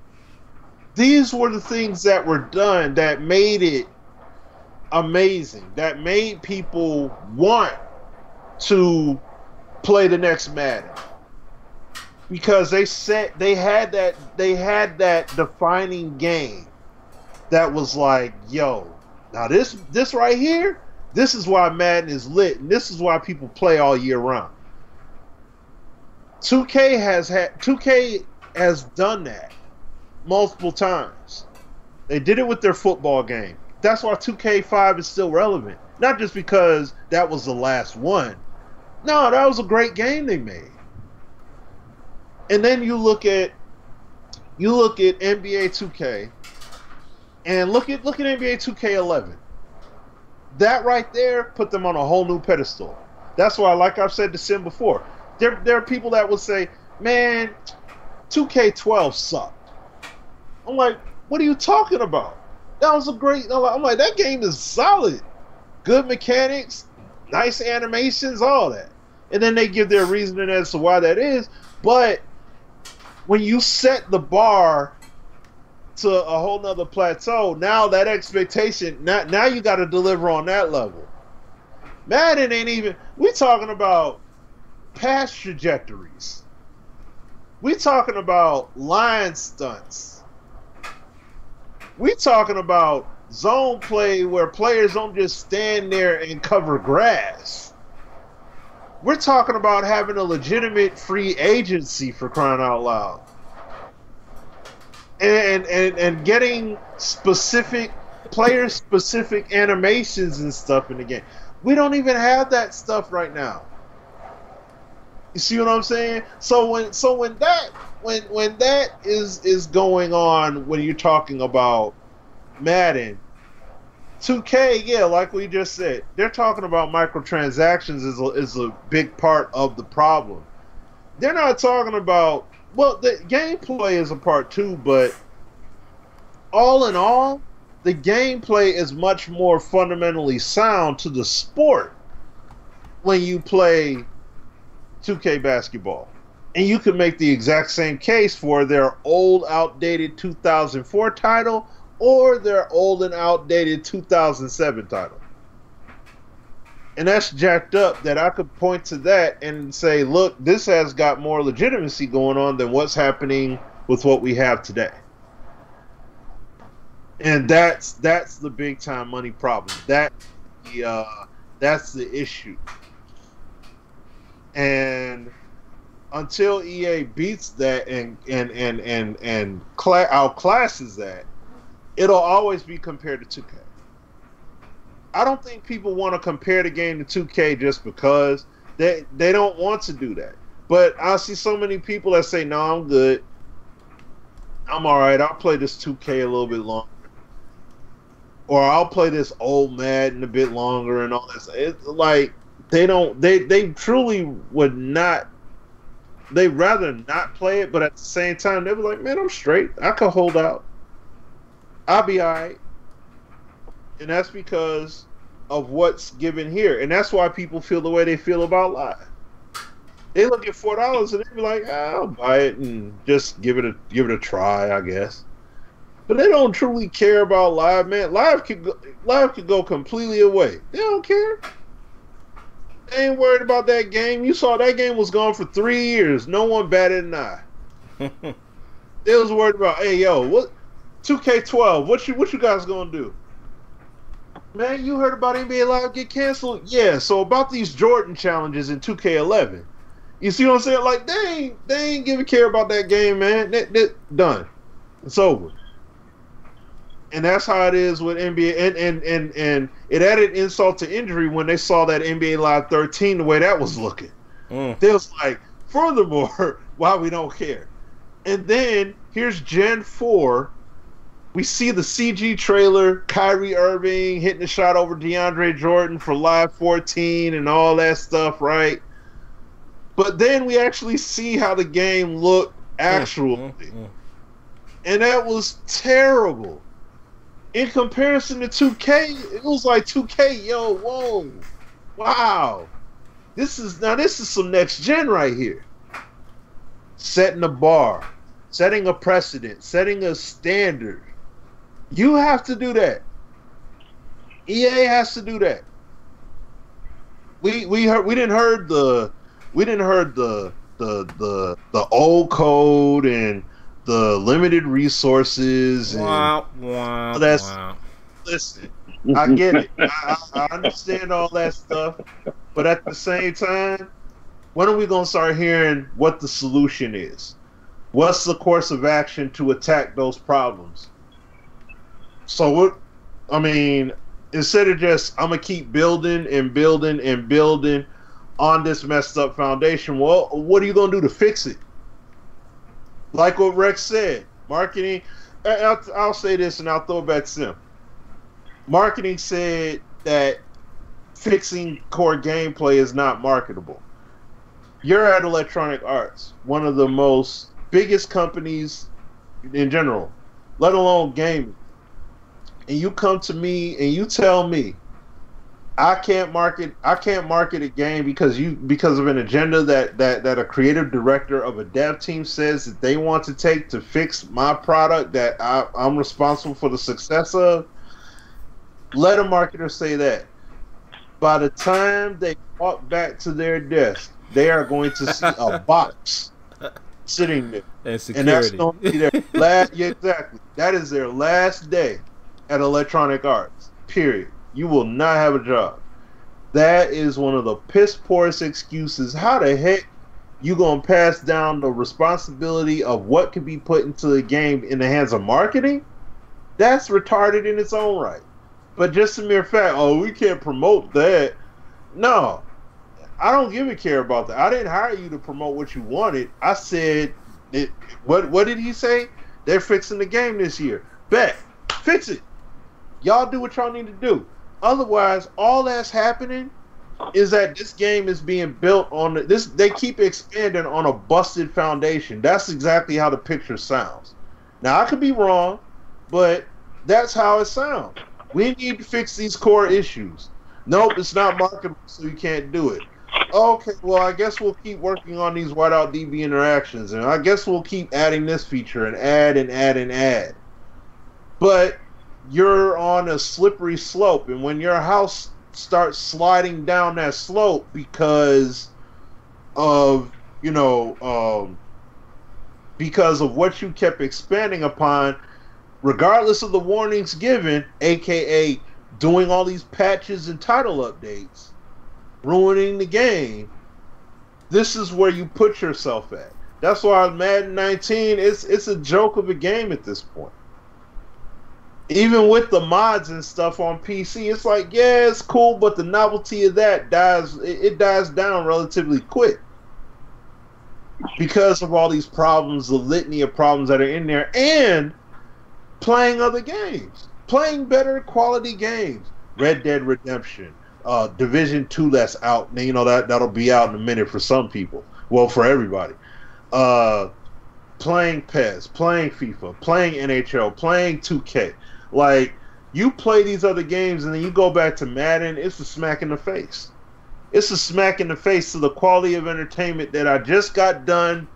these were the things that were done that made it amazing, that made people want to play the next Madden. Because they had that defining game that was like, yo, Now this right here, this is why Madden is lit, and this is why people play all year round. 2K has done that multiple times. They did it with their football game. That's why 2K5 is still relevant. Not just because that was the last one. No, that was a great game they made. And then you look at NBA 2K and look at NBA 2K11. That right there put them on a whole new pedestal. That's why, like I've said to Sim before, there are people that will say, man, 2K12 sucked. I'm like, what are you talking about? That was a great... I'm like, that game is solid. Good mechanics, nice animations, all that. And then they give their reasoning as to why that is. But when you set the bar to a whole nother plateau, now that expectation, now you got to deliver on that level. Madden ain't even... We're talking about past trajectories. We're talking about line stunts. We're talking about zone play where players don't just stand there and cover grass. We're talking about having a legitimate free agency, for crying out loud. And getting specific player-specific animations and stuff in the game. We don't even have that stuff right now. You see what I'm saying? So when that is going on, when you're talking about Madden, 2K, yeah, like we just said, they're talking about microtransactions is a big part of the problem. They're not talking about, well, the gameplay is a part too, but all in all, the gameplay is much more fundamentally sound to the sport when you play 2K basketball. And you can make the exact same case for their old, outdated 2004 title or their old and outdated 2007 title. And that's jacked up that I could point to that and say, look, this has got more legitimacy going on than what's happening with what we have today. And that's the big time money problem. That's the issue. And until EA beats that and outclasses that, it'll always be compared to 2K. I don't think people want to compare the game to 2K just because they don't want to do that. But I see so many people that say, no, I'm good. I'm all right. I'll play this 2K a little bit longer. Or I'll play this old Madden a bit longer and all this. It's like they truly would not. They'd rather not play it, but at the same time, they were like, man, I'm straight. I could hold out. I'll be all right. And that's because of what's given here. And that's why people feel the way they feel about Live. They look at $4 and they be like, I'll buy it and just give it a try, I guess. But they don't truly care about Live, man. Live could go completely away. They don't care. They ain't worried about that game. You saw that game was gone for 3 years. No one batted an eye. They was worried about, hey, yo, what 2K12, what you guys gonna do? Man, you heard about NBA Live get canceled? Yeah, so about these Jordan challenges in 2K11. You see what I'm saying? Like, they ain't give a care about that game, man. That done. It's over. And that's how it is with NBA. And it added insult to injury when they saw that NBA Live 13, the way that was looking. They was like, furthermore, why we don't care. And then, here's Gen 4. We see the CG trailer, Kyrie Irving hitting a shot over DeAndre Jordan for Live 14 and all that stuff, right? But then we actually see how the game looked actually. And that was terrible. In comparison to 2K, it was like 2K, yo, whoa, wow. This is some next gen right here. Setting a bar, setting a precedent, setting a standard. You have to do that. EA has to do that. We didn't heard the old code and the limited resources and wow. listen. I get it. I understand all that stuff. But at the same time, when are we going to start hearing what the solution is? What's the course of action to attack those problems? So what? I mean, instead of just I'm gonna keep building and building and building on this messed up foundation, well, what are you gonna do to fix it? Like what Rex said, marketing. I'll say this and I'll throw it back to Sim. Marketing said that fixing core gameplay is not marketable. You're at Electronic Arts, one of the most biggest companies in general, let alone gaming. And you come to me and you tell me I can't market a game because of an agenda that a creative director of a dev team says that they want to take to fix my product that I'm responsible for the success of. Let a marketer say that. By the time they walk back to their desk, they are going to see a box sitting there. And security. And that's going to be their last. Yeah, exactly. That is their last day at Electronic Arts. Period. You will not have a job. That is one of the piss poorest excuses. How the heck you gonna pass down the responsibility of what can be put into the game in the hands of marketing? That's retarded in its own right. But just a mere fact, oh, we can't promote that. No, I don't give a care about that. I didn't hire you to promote what you wanted. I said, what did he say? They're fixing the game this year. Bet. Fix it. Y'all do what y'all need to do. Otherwise, all that's happening is that this game is being built on this. They keep expanding on a busted foundation. That's exactly how the picture sounds. Now, I could be wrong, but that's how it sounds. We need to fix these core issues. Nope, it's not marketable, so you can't do it. Okay, well, I guess we'll keep working on these whiteout DB interactions, and I guess we'll keep adding this feature and add and add and add. But you're on a slippery slope, and when your house starts sliding down that slope because of because of what you kept expanding upon, regardless of the warnings given, aka doing all these patches and title updates, ruining the game, this is where you put yourself at. That's why Madden 19 it's a joke of a game at this point. Even with the mods and stuff on PC, it's like, yeah, it's cool, but the novelty of that dies down relatively quick because of all these problems, the litany of problems that are in there, and playing other games, playing better quality games. Red Dead Redemption, Division 2 that's out. You know, that'll be out in a minute for some people. Well, for everybody. Playing PES, playing FIFA, playing NHL, playing 2K. Like, you play these other games and then you go back to Madden, it's a smack in the face. It's a smack in the face to the quality of entertainment that I just got done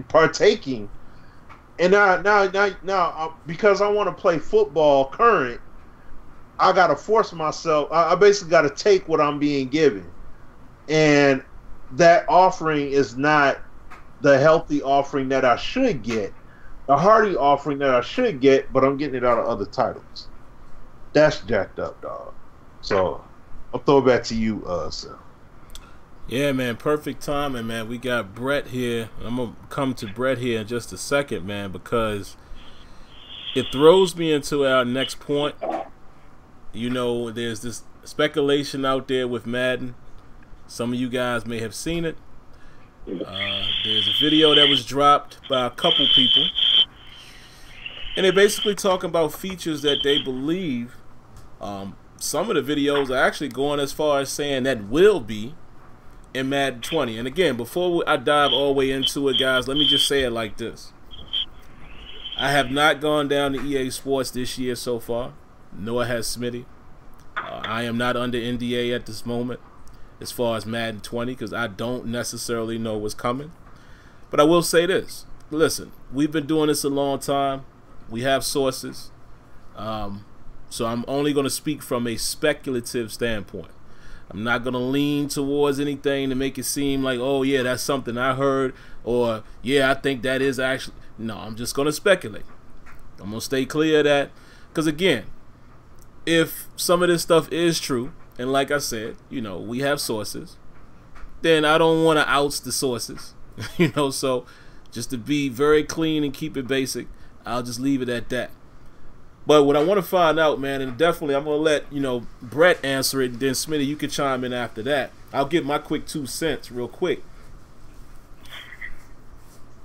partaking. And now, because I want to play football current, I got to force myself. I basically got to take what I'm being given. And that offering is not the healthy offering that I should get. The hearty offering that I should get, but I'm getting it out of other titles. That's jacked up, dog. So I'll throw it back to you, Sam. Yeah, man, perfect timing, man. We got Brett here. I'm gonna come to Brett here in just a second, man, because it throws me into our next point. You know, there's this speculation out there with Madden. Some of you guys may have seen it. There's a video that was dropped by a couple people, and they're basically talking about features that they believe. Some of the videos are actually going as far as saying that will be in Madden 20. And again, before I dive all the way into it, guys, let me just say it like this. I have not gone down to EA Sports this year so far, nor has Smitty. I am not under NDA at this moment as far as Madden 20, because I don't necessarily know what's coming. But I will say this. Listen, we've been doing this a long time. We have sources. So I'm only going to speak from a speculative standpoint. I'm not going to lean towards anything to make it seem like, oh, yeah, that's something I heard, or, yeah, I think that is actually. No, I'm just going to speculate. I'm going to stay clear of that. Because, again, if some of this stuff is true, and like I said, you know, we have sources, then I don't want to oust the sources, you know. So just to be very clean and keep it basic, I'll just leave it at that. But what I want to find out, man, and definitely I'm going to let, you know, Brett answer it, and then Smitty, you can chime in after that. I'll give my quick 2 cents real quick.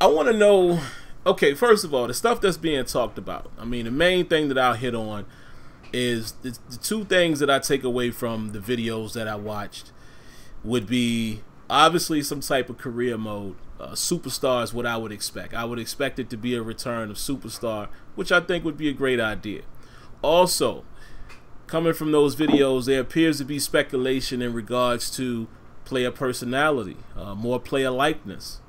I want to know, okay, first of all, the stuff that's being talked about. I mean, the main thing that I'll hit on is the 2 things that I take away from the videos that I watched would be obviously some type of career mode. Superstar is what I would expect. I would expect it to be a return of Superstar, which I think would be a great idea. Also, coming from those videos, there appears to be speculation in regards to player personality, more player likeness.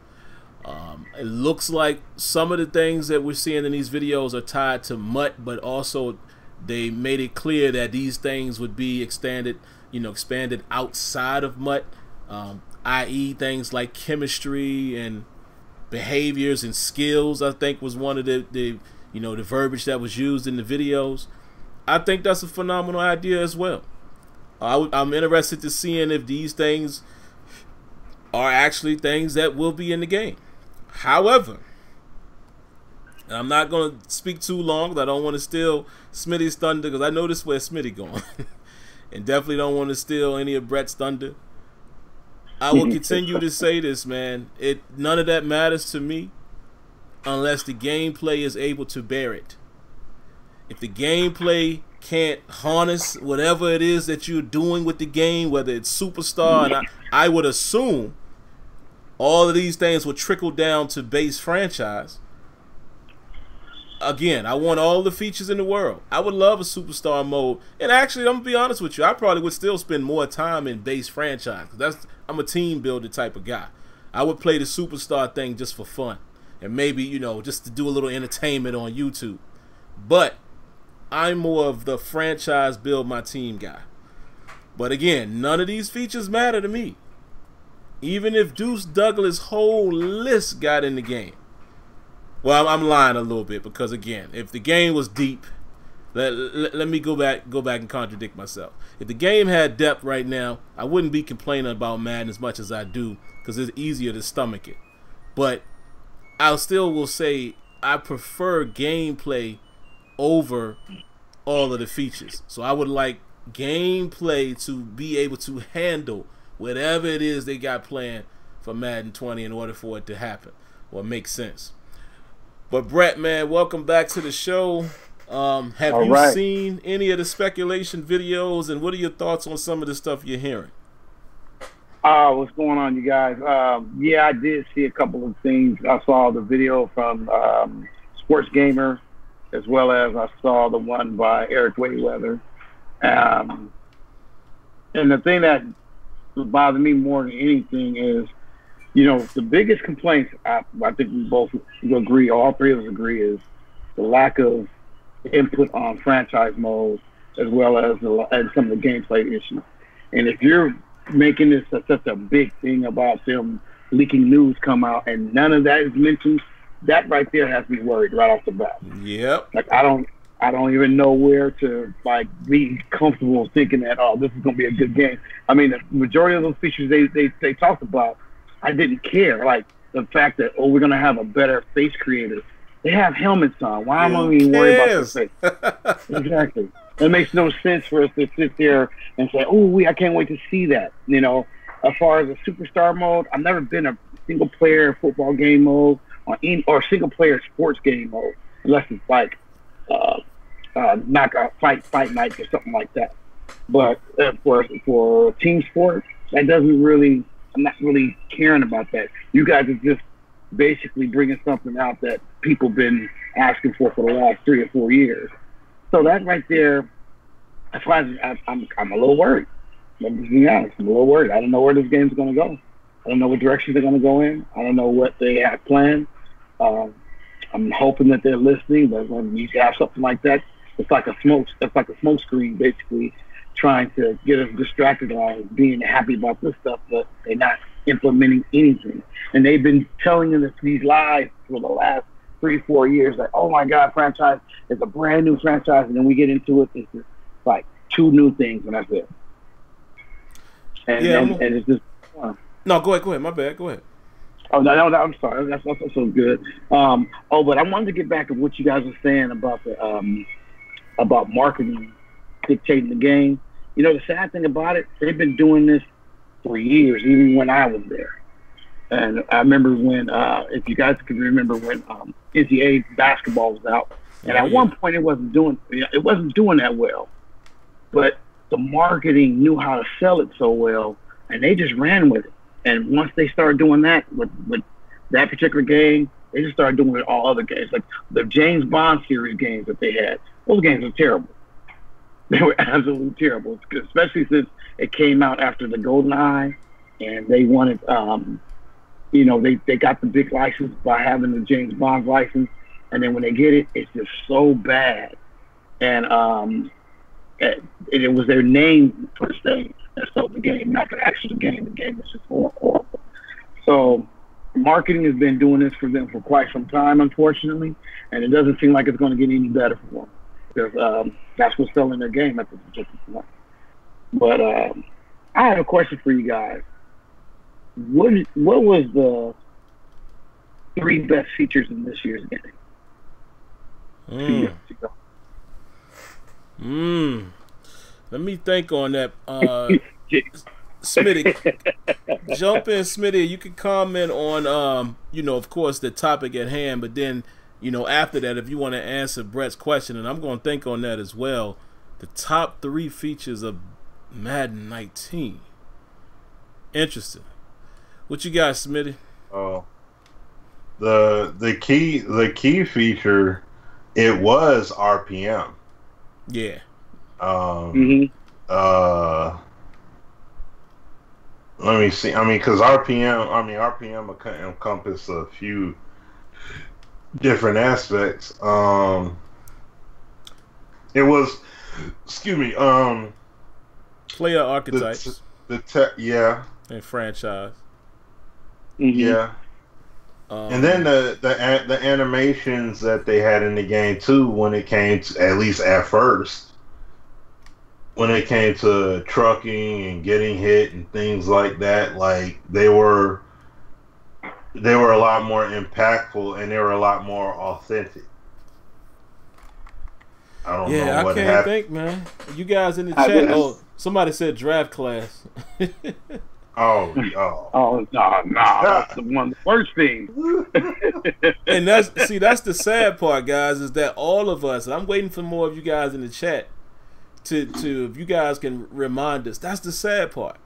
It looks like some of the things that we're seeing in these videos are tied to MUT, but also they made it clear that these things would be expanded outside of MUT. I.e. things like chemistry and behaviors and skills, I think was one of the verbiage that was used in the videos. I think that's a phenomenal idea as well. I'm interested to seeing if these things are actually things that will be in the game. However, and I'm not going to speak too long because I don't want to steal Smitty's thunder, because I know this is where Smitty going. And definitely don't want to steal any of Brett's thunder. I will continue to say this, man. None of that matters to me unless the gameplay is able to bear it. If the gameplay can't harness whatever it is that you're doing with the game, whether it's Superstar, and I would assume all of these things will trickle down to base franchise. Again, I want all the features in the world. I would love a Superstar mode. And actually, I'm going to be honest with you, I probably would still spend more time in base franchise. I'm a team builder type of guy. I would play the Superstar thing just for fun. And maybe, just to do a little entertainment on YouTube. But I'm more of the franchise build my team guy. But again, none of these features matter to me. Even if Deuce Douglas' whole list got in the game. Well, I'm lying a little bit, because again, if the game was deep, let me go back and contradict myself. If the game had depth right now, I wouldn't be complaining about Madden as much as I do, because it's easier to stomach it. But I still will say I prefer gameplay over all of the features. So I would like gameplay to be able to handle whatever it is they got planned for Madden 20 in order for it to happen or make sense. But Brett, man, welcome back to the show. Have you seen any of the speculation videos, and what are your thoughts on some of the stuff you're hearing? What's going on, you guys? Yeah, I did see a couple of things. I saw the video from Sports Gamer, as well as I saw the one by Eric Wayweather. And the thing that bothered me more than anything is, the biggest complaints, I think we both agree, all three of us agree, is the lack of input on franchise mode, as well as some of the gameplay issues. And if you're making this such a big thing about them leaking news come out and none of that is mentioned, that right there has me worried right off the bat. Yep. Like I don't even know where to be comfortable thinking that, oh, this is gonna be a good game. I mean, the majority of those features they talked about, I didn't care. Like the fact that, oh, we're gonna have a better face creator. They have helmets on. Why am I even worried about their face? Exactly. It makes no sense for us to sit there and say, oh, I can't wait to see that. As far as a Superstar mode, I've never been a single player football game mode or single player sports game mode, unless it's like knockout fight night or something like that. But for team sports, that doesn't really. I'm not really caring about that. You guys are just basically bringing something out that people been asking for the last 3 or 4 years. So that right there, that's why I'm a little worried. Let me be honest, I'm a little worried. I don't know where this game's going to go. I don't know what direction they're going to go in. I don't know what they have planned. I'm hoping that they're listening, but when you have something like that, it's like a smoke screen, basically, trying to get us distracted on being happy about this stuff, but they're not implementing anything. And they've been telling us these lies for the last 3-4 years, like, oh my God, franchise is a brand new franchise, and then we get into it, it's just like 2 new things, and that's it. And it's just no. Go ahead. My bad. Go ahead. Oh no, I'm sorry. That's also so good. But I wanted to get back to what you guys were saying about the about marketing dictating the game. You know, the sad thing about it, they've been doing this for years, even when I was there. And I remember when, if you guys can remember, when NCAA basketball was out, and at one point it wasn't doing that well, but the marketing knew how to sell it so well, and they just ran with it. And once they started doing that with that particular game, they just started doing it with all other games, like the James Bond series games that they had. Those games were terrible. They were absolutely terrible, especially since it came out after the GoldenEye, and they wanted, they got the big license by having the James Bond license, and then when they get it, it's just so bad. And it was their name per se that sold the game, not the actual game. The game was just horrible. So marketing has been doing this for them for quite some time, unfortunately, and it doesn't seem like it's going to get any better for them, because that's what's selling their game at this particular point. But I have a question for you guys. What was the 3 best features in this year's game? Let me think on that. Smitty, jump in, Smitty. You can comment on, of course, the topic at hand, but then, after that, if you want to answer Brett's question, and I'm going to think on that as well, the top 3 features of Madden 19. Interesting. What you got, Smitty? Oh, the key feature, it was RPM. Yeah. Let me see. Because RPM encompass a few different aspects. It was, player archetypes. And franchise. Yeah. And then the animations that they had in the game too, when it came to, at least at first, when it came to trucking and getting hit and things like that, like they were a lot more impactful and they were a lot more authentic. I don't know what happened. I can't think, man. You guys in the chat, somebody said draft class. No, that's one of the worst things. And that's the sad part, guys, is that all of us, and I'm waiting for more of you guys in the chat to if you guys can remind us, that's the sad part.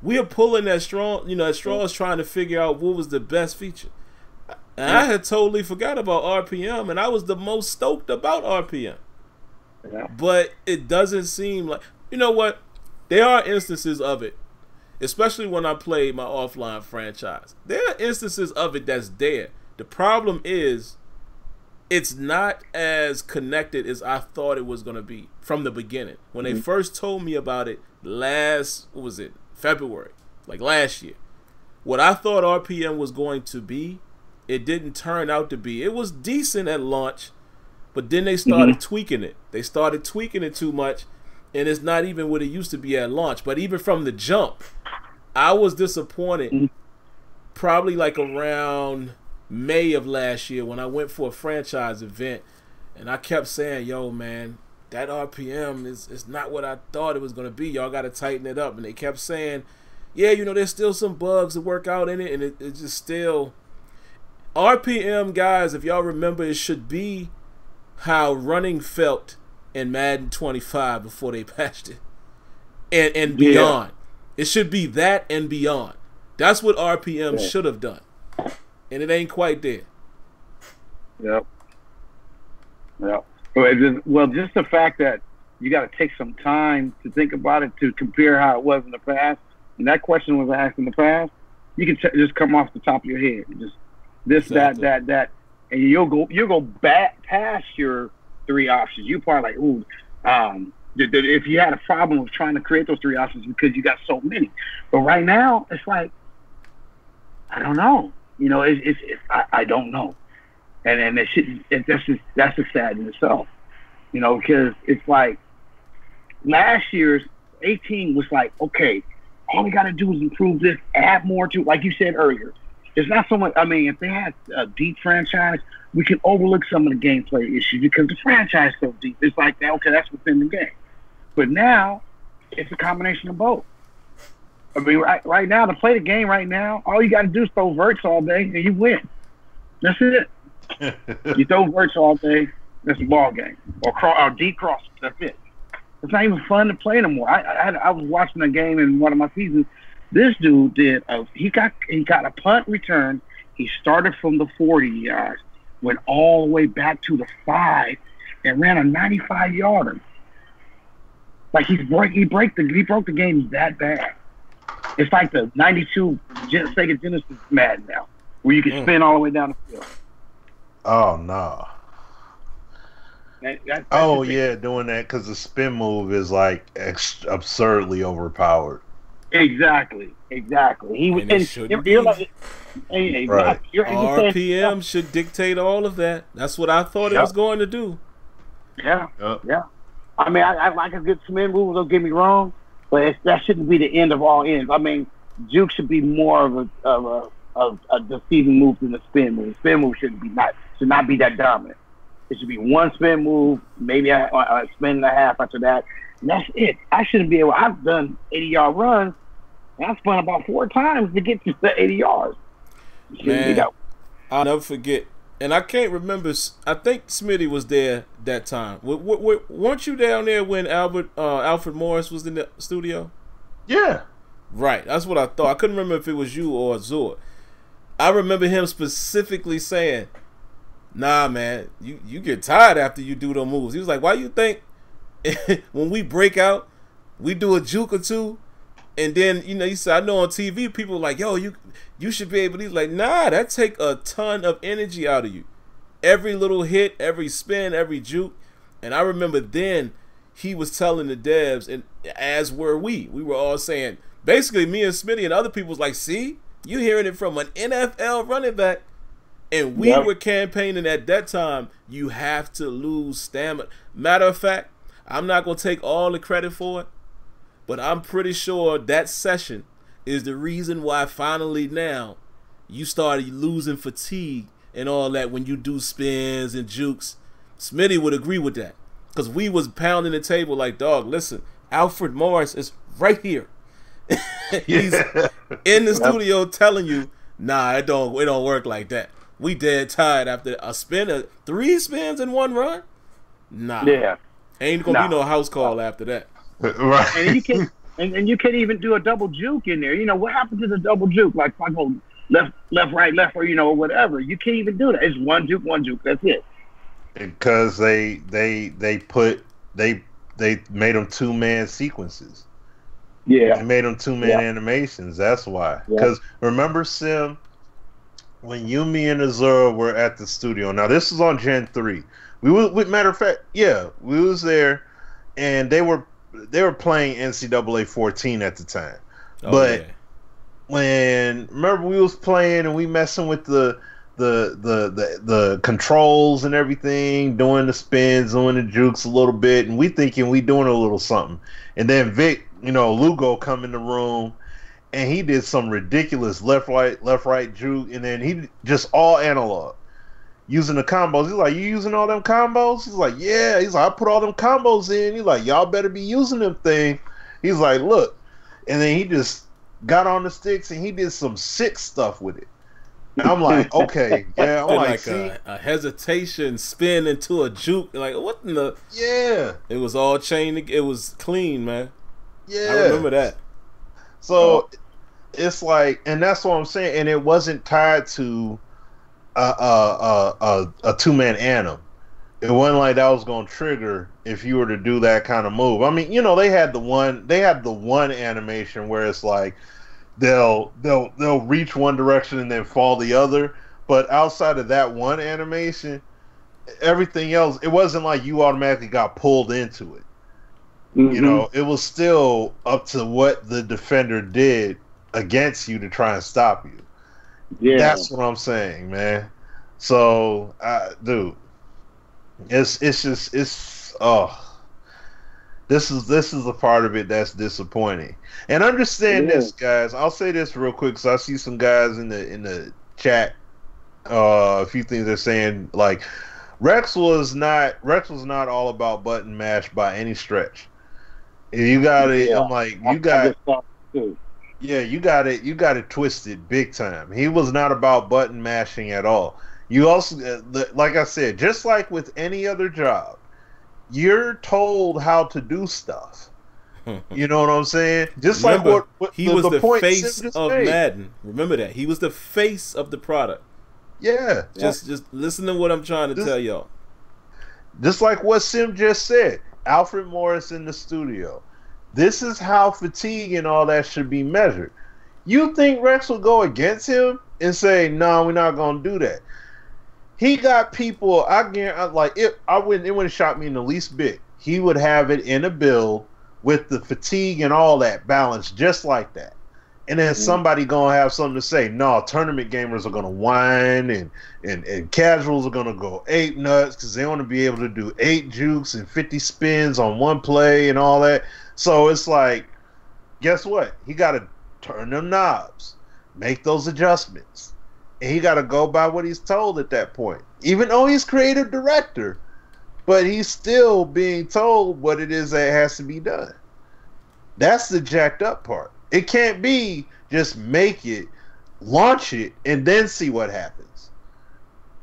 We are pulling that straw, that straw is trying to figure out what was the best feature. And I had totally forgot about RPM, and I was the most stoked about RPM. Yeah. But it doesn't seem like, you know what? There are instances of it, especially when I play my offline franchise. There are instances of it that's there. The problem is it's not as connected as I thought it was going to be from the beginning. When they first told me about it February, like last year. What I thought RPM was going to be, it didn't turn out to be. It was decent at launch, but then they started tweaking it. They started tweaking it too much, and it's not even what it used to be at launch. But even from the jump, I was disappointed probably like around May of last year when I went for a franchise event, and I kept saying, yo, man, that RPM is not what I thought it was going to be. Y'all got to tighten it up. And they kept saying, yeah, there's still some bugs to work out in it, and it's just still... RPM, guys, if y'all remember, it should be how running felt in Madden 25 before they patched it. And beyond. It should be that and beyond. That's what RPM should have done. And it ain't quite there. Yep. Well, just the fact that you got to take some time to think about it, to compare how it was in the past. And that question was asked in the past. You can just come off the top of your head. Just this, exactly. that, and you'll go back past your 3 options. You probably like, if you had a problem with trying to create those 3 options because you got so many. But right now, it's like, I don't know. I don't know. And that's just sad in itself. Because it's like, last year's 18 was like, okay, all we got to do is improve this, add more to, like you said earlier. It's not so much. I mean, if they had a deep franchise, we can overlook some of the gameplay issues because the franchise is so deep. It's like, okay, that's within the game. But now, it's a combination of both. I mean, right now, to play the game right now, all you got to do is throw verts all day and you win. That's it. You throw verts all day, that's a ball game. Or deep cross, that's it. It's not even fun to play no more. I was watching a game in one of my seasons. This dude he got a punt return. He started from the 40 yards, went all the way back to the 5, and ran a 95-yarder. Like he broke the game that bad. It's like the 92 Sega Genesis Madden now, where you can spin all the way down the field. Oh no. Yeah, doing that because the spin move is like absurdly overpowered. Exactly. He was. RPM should dictate all of that. That's what I thought it was going to do. Yeah. I mean, I like a good spin move. Don't get me wrong, but that shouldn't be the end of all ends. I mean, juke should be more of a deceiving move than the spin move. Spin move should not be that dominant. It should be one spin move, maybe a spin and a half after that. And that's it. I shouldn't be able. I've done 80-yard runs, and I spun about 4 times to get to the 80 yards. Man, I'll never forget. And I can't remember. I think Smitty was there that time. Weren't you down there when Alfred Morris was in the studio? Yeah. Right. That's what I thought. I couldn't remember if it was you or Azure. I remember him specifically saying, "Nah, man, you get tired after you do those moves." He was like, "Why you think when we break out, we do a juke or two, and then he said, I know on TV people are like, yo, you should be able to." He's like, "Nah, that take a ton of energy out of you. Every little hit, every spin, every juke." And I remember then he was telling the devs, and as were we were all saying, basically me and Smitty and other people was like, "See, you hearing it from an NFL running back." And we were campaigning at that time, you have to lose stamina. Matter of fact, I'm not going to take all the credit for it, but I'm pretty sure that session is the reason why finally now you started losing fatigue and all that when you do spins and jukes. Smitty would agree with that because we was pounding the table like, dog, listen, Alfred Morris is right here. He's in the studio telling you, nah, it don't work like that. We dead tired after a spin of 3 spins in one run. Nah, ain't gonna be no house call after that. Right. And you can't even do a double juke in there. What happened to the double juke? Like if I go left, right, left, or whatever. You can't even do that. It's one juke. That's it. Because they made them 2-man sequences. Yeah, they made them 2-man animations. That's why. Because remember, Sim, when you, me, and Azure were at the studio. Now this was on Gen 3. Matter of fact, we was there, and they were playing NCAA 14 at the time. Remember we was playing and we messing with the controls and everything, doing the spins, doing the jukes a little bit, and we thinking we doing a little something. And then Vic, Lugo come in the room, and he did some ridiculous left right juke, and then he just all analog using the combos. He's like, "You using all them combos?" He's like, "Yeah." He's like, "I put all them combos in." He's like, "Y'all better be using them thing." He's like, "Look," and then he just got on the sticks and he did some sick stuff with it. And I'm like, okay, yeah. I'm like, a hesitation spin into a juke. Like, what in the? Yeah. It was all chained. It was clean, man. Yeah. I remember that. So it's like, and that's what I'm saying. And it wasn't tied to a 2-man anim. It wasn't like that was going to trigger if you were to do that kind of move. I mean, they had the one animation where it's like they'll reach one direction and then fall the other. But outside of that one animation, everything else, it wasn't like you automatically got pulled into it. Mm-hmm. It was still up to what the defender did against you to try and stop you. Yeah, that's what I'm saying, man. So, dude, it's This is a part of it that's disappointing. And understand this, guys. I'll say this real quick, because I see some guys in the chat. A few things they're saying, like Rex was not all about button mash by any stretch. You got it. Yeah, I'm like, you got it twisted big time. He was not about button mashing at all. You also, like I said, just like with any other job, you're told how to do stuff. You know what I'm saying? Just Remember, like what he was the face of Madden. Remember that. He was the face of the product. Yeah. Just listen to what I'm trying to tell y'all. Just like what Sim just said. Alfred Morris in the studio. This is how fatigue and all that should be measured. You think Rex will go against him and say, "No, we're not going to do that"? He got people. I guarantee, like, it wouldn't shock me in the least bit. He would have it in a build with the fatigue and all that balanced just like that. And then somebody gonna have something to say. No, tournament gamers are gonna whine, and casuals are gonna go ape nuts because they want to be able to do 8 jukes and 50 spins on one play and all that. So it's like, guess what? He got to turn them knobs, make those adjustments, and he got to go by what he's told at that point. Even though he's creative director, but he's still being told what it is that has to be done. That's the jacked up part. It can't be just make it, launch it, and then see what happens.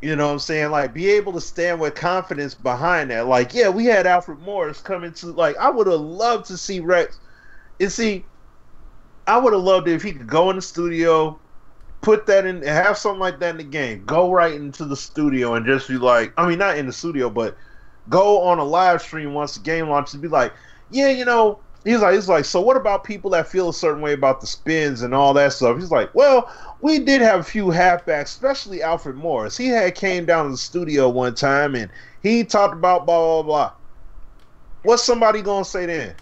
You know what I'm saying? Like, be able to stand with confidence behind that. Like, yeah, we had Alfred Morris come into, like, I would have loved to see Rex. And see, I would have loved it if he could go in the studio, put that in, have something like that in the game. Go right into the studio and just be like, I mean, not in the studio, but go on a live stream once the game launches and be like, yeah, you know, he's like, so what about people that feel a certain way about the spins and all that stuff? He's like, well, we did have a few halfbacks, especially Alfred Morris. He had came down to the studio one time and he talked about blah, blah, blah. What's somebody going to say then?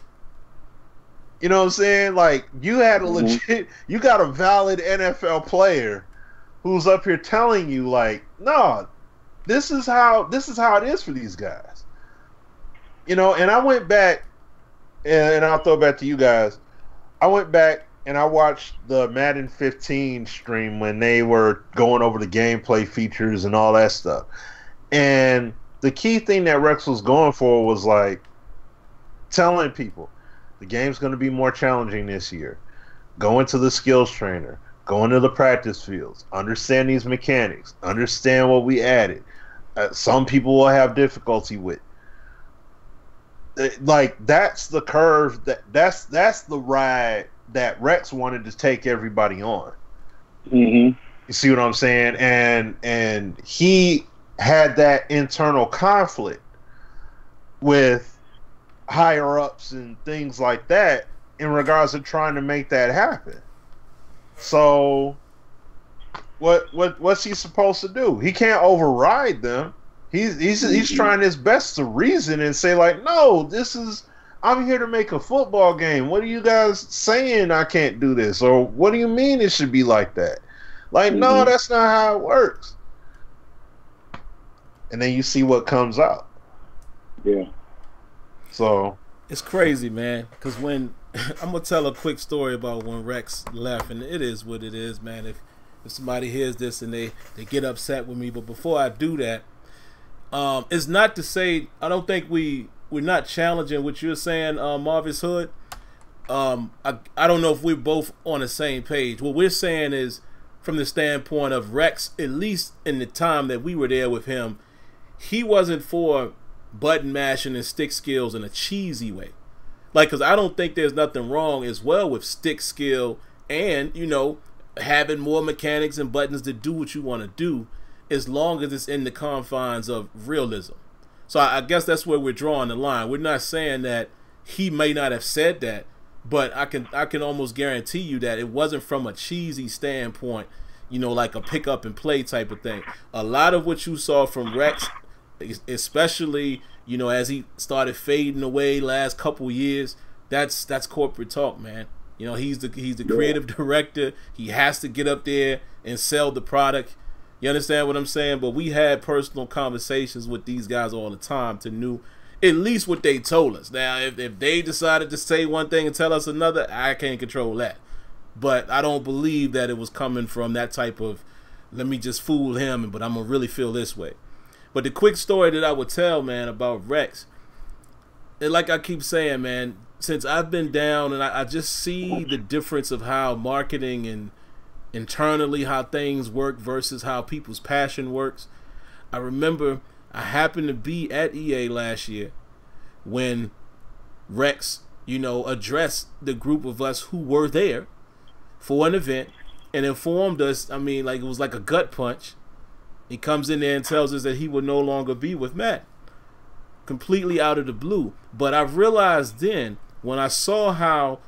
You know what I'm saying? Like, you had a legit, you got a valid NFL player who's up here telling you, like, no, this is how it is for these guys. You know, and I went back, and I'll throw it back to you guys. I went back and I watched the Madden 15 stream when they were going over the gameplay features and all that stuff. And the key thing that Rex was going for was, like, telling people, the game's going to be more challenging this year. Go into the skills trainer. Go into the practice fields. Understand these mechanics. Understand what we added. Some people will have difficulty with. Like, that's the curve. That's the ride that Rex wanted to take everybody on. You see what I'm saying? And he had that internal conflict with higher ups and things like that in regards to trying to make that happen. So what's he supposed to do? He can't override them. He's trying his best to reason and say, like, no, I'm here to make a football game. What are you guys saying I can't do this? Or what do you mean it should be like that? Like, no, that's not how it works. And then you see what comes out. Yeah. So it's crazy, man, because when I'm gonna tell a quick story about when Rex left, and it is what it is, man. If somebody hears this and they get upset with me, but before I do that, it's not to say I don't think we're not challenging what you're saying, Marvis Hood. I don't know if we're both on the same page. What we're saying is, from the standpoint of Rex, at least in the time that we were there with him, he wasn't for button mashing and stick skills in a cheesy way. Like, because I don't think there's nothing wrong as well with stick skill and, you know, having more mechanics and buttons to do what you want to do, as long as it's in the confines of realism. So I guess that's where we're drawing the line. We're not saying that he may not have said that, but I can almost guarantee you that it wasn't from a cheesy standpoint, you know, like a pick up and play type of thing. A lot of what you saw from Rex, especially, you know, as he started fading away last couple years, that's corporate talk, man. You know, he's the creative director. He has to get up there and sell the product. You understand what I'm saying? But we had personal conversations with these guys all the time to at least what they told us. Now, if they decided to say one thing and tell us another, I can't control that. But I don't believe that it was coming from that type of, let me just fool him, but I'm going to really feel this way. But the quick story that I would tell, man, about Rex, and like I keep saying, man, since I've been down and I just see the difference of how marketing and internally how things work versus how people's passion works. I remember I happened to be at EA last year when Rex, addressed the group of us who were there for an event and informed us, I mean, like it was like a gut punch. He comes in there and tells us that he would no longer be with Madden. Completely out of the blue. But I realized then, when I saw how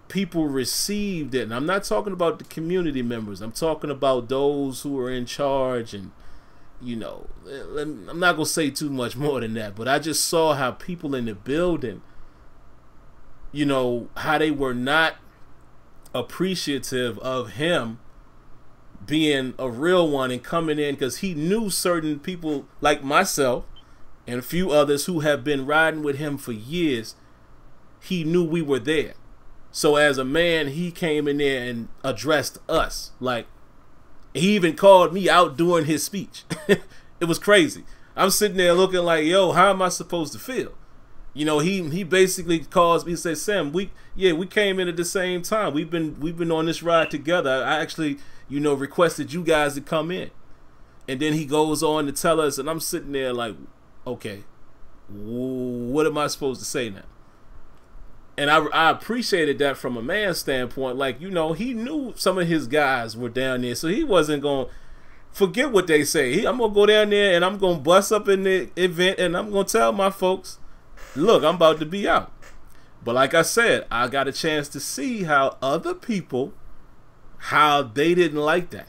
people received it, and I'm not talking about the community members, I'm talking about those who are in charge, and I'm not going to say too much more than that, but I just saw how people in the building, how they were not appreciative of him being a real one and coming in, because he knew certain people like myself and a few others who have been riding with him for years. He knew we were there. So as a man, he came in there and addressed us. Like, he even called me out during his speech. It was crazy. I'm sitting there looking like, yo, how am I supposed to feel? He basically calls me and says, Sam, we came in at the same time. We've been on this ride together. I actually, requested you guys to come in. And then he goes on to tell us, and I'm sitting there like, okay, what am I supposed to say now? And I appreciated that from a man's standpoint. Like, he knew some of his guys were down there, so he wasn't going to forget what they say. I'm going to go down there and I'm going to bust up in the event and I'm going to tell my folks, look, I'm about to be out. But like I said, I got a chance to see how other people, how they didn't like that.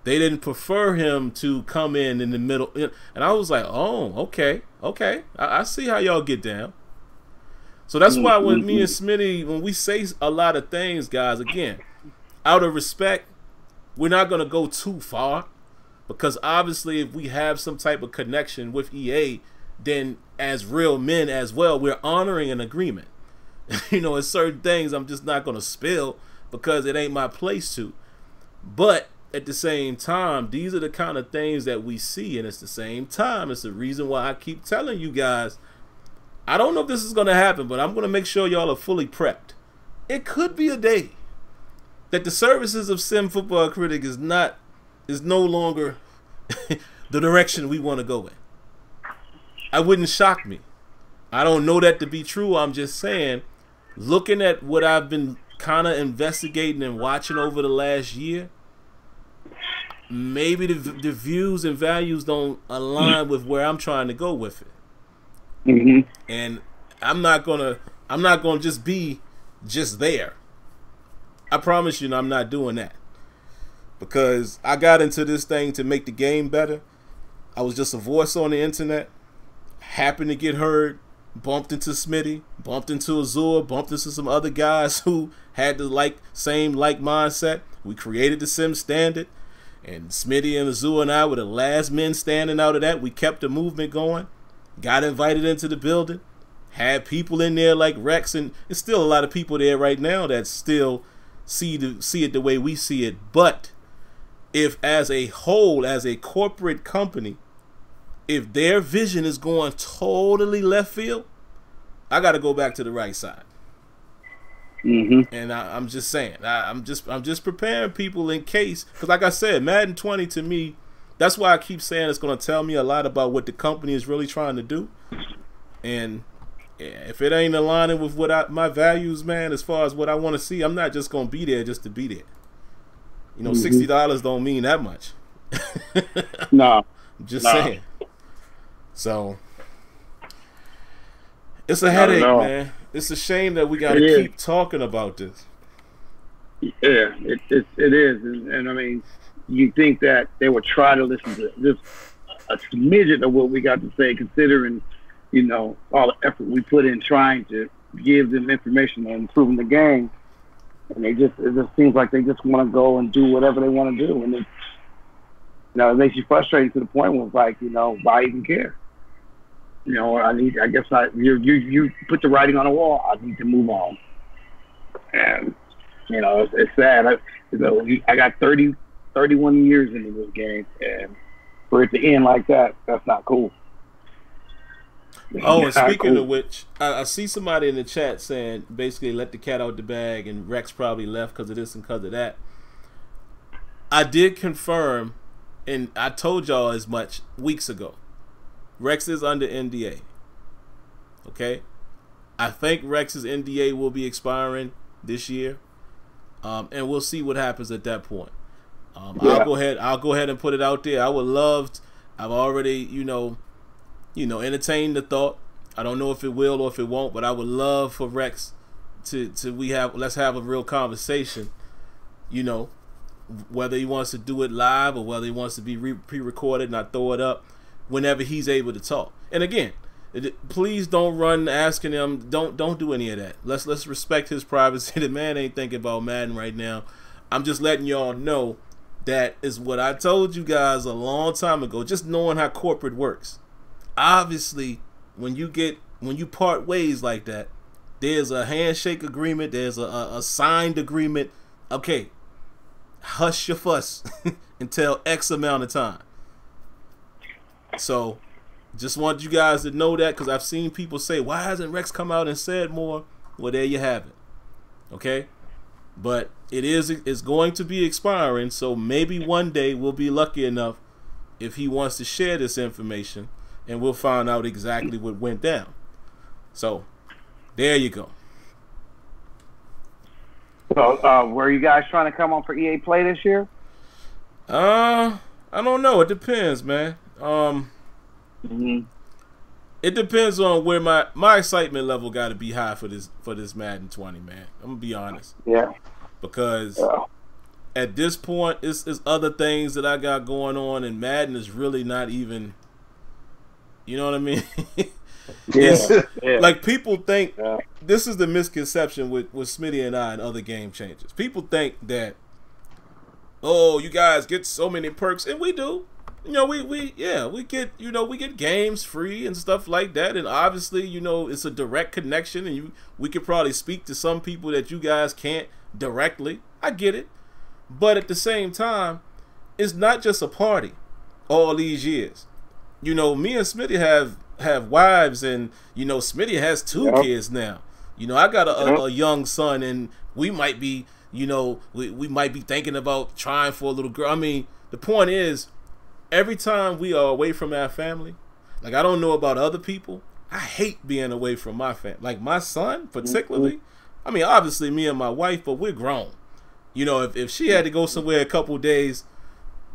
They didn't prefer him to come in the middle. And I was like, oh, okay. I see how y'all get down. So that's why when me and Smitty, when we say a lot of things, guys, again, out of respect, we're not going to go too far. Because obviously if we have some type of connection with EA, then as real men as well, we're honoring an agreement. It's certain things I'm just not going to spill because it ain't my place to. But at the same time, these are the kind of things that we see, and it's the same time. It's the reason why I keep telling you guys, I don't know if this is going to happen, but I'm going to make sure y'all are fully prepped. It could be a day that the services of SimFBallCritic is no longer the direction we want to go in. I wouldn't shock me. I don't know that to be true. I'm just saying, looking at what I've been kind of investigating and watching over the last year, maybe the views and values don't align with where I'm trying to go with it. And I'm not gonna just be just there. I promise you, I'm not doing that, because I got into this thing to make the game better. I was just a voice on the internet, happened to get heard, bumped into Smitty, bumped into Azure, bumped into some other guys who had the same mindset. We created the Sim Standard, and Smitty and Azure and I were the last men standing out of that. We kept the movement going, got invited into the building, had people in there like Rex, and there's still a lot of people there right now that still see it the way we see it. But if as a whole, as a corporate company, if their vision is going totally left field, I got to go back to the right side. And I'm just saying, I'm just preparing people in case, because like I said, Madden 20 to me, that's why I keep saying it's going to tell me a lot about what the company is really trying to do. And if it ain't aligning with what my values, man, as far as what I want to see, I'm not just going to be there just to be there. $60 don't mean that much. No. I'm just saying. So it's a headache, man. It's a shame that we got to keep talking about this. Yeah, it is, and I mean, you think that they would try to listen to just a smidgen of what we got to say, considering all the effort we put in trying to give them information on improving the game, and it just seems like they just want to go and do whatever they want to do, and it makes you frustrated to the point where it's like, why even care? You know, you put the writing on the wall. I need to move on. And you know, it's sad. I got 31 years into this game, and for it to end like that, that's not cool. Oh, and speaking of which, I see somebody in the chat saying basically let the cat out the bag, and Rex probably left because of this and because of that. I did confirm, and I told y'all as much weeks ago. Rex is under NDA. Okay? I think Rex's NDA will be expiring this year. And we'll see what happens at that point. I'll go ahead and put it out there. I would love I've already, entertained the thought. I don't know if it will or if it won't, but I would love for Rex let's have a real conversation, whether he wants to do it live or whether he wants to be pre-recorded and I throw it up whenever he's able to talk. And again, please don't run asking him. Don't do any of that. Let's respect his privacy. The man ain't thinking about Madden right now. I'm just letting y'all know that is what I told you guys a long time ago. Just knowing how corporate works. Obviously, when you part ways like that, there's a handshake agreement. There's a signed agreement. Okay, hush your fuss until X amount of time. So, just want you guys to know that because I've seen people say, why hasn't Rex come out and said more? Well, there you have it. Okay? But it's going to be expiring, so maybe one day we'll be lucky enough if he wants to share this information and we'll find out exactly what went down. So, there you go. So, were you guys trying to come on for EA Play this year? I don't know. It depends, man. It depends on where my excitement level got to be high for this Madden 20, man. I'm gonna be honest. Yeah. Because at this point, it's other things that I got going on, and Madden is really not even. You know what I mean? Like people think this is the misconception with Smitty and I and other game changers. People think that, oh, you guys get so many perks, and we do. We get games free and stuff like that, and obviously, it's a direct connection, and we could probably speak to some people that you guys can't directly. I get it, but at the same time, it's not just a party. All these years, me and Smitty have wives, and Smitty has 2 kids now. I got a young son, and we might be, we might be thinking about trying for a little girl. I mean, the point is, every time we are away from our family, like I don't know about other people, I hate being away from my family. Like my son, particularly. I mean, obviously me and my wife, but we're grown. If she had to go somewhere a couple days,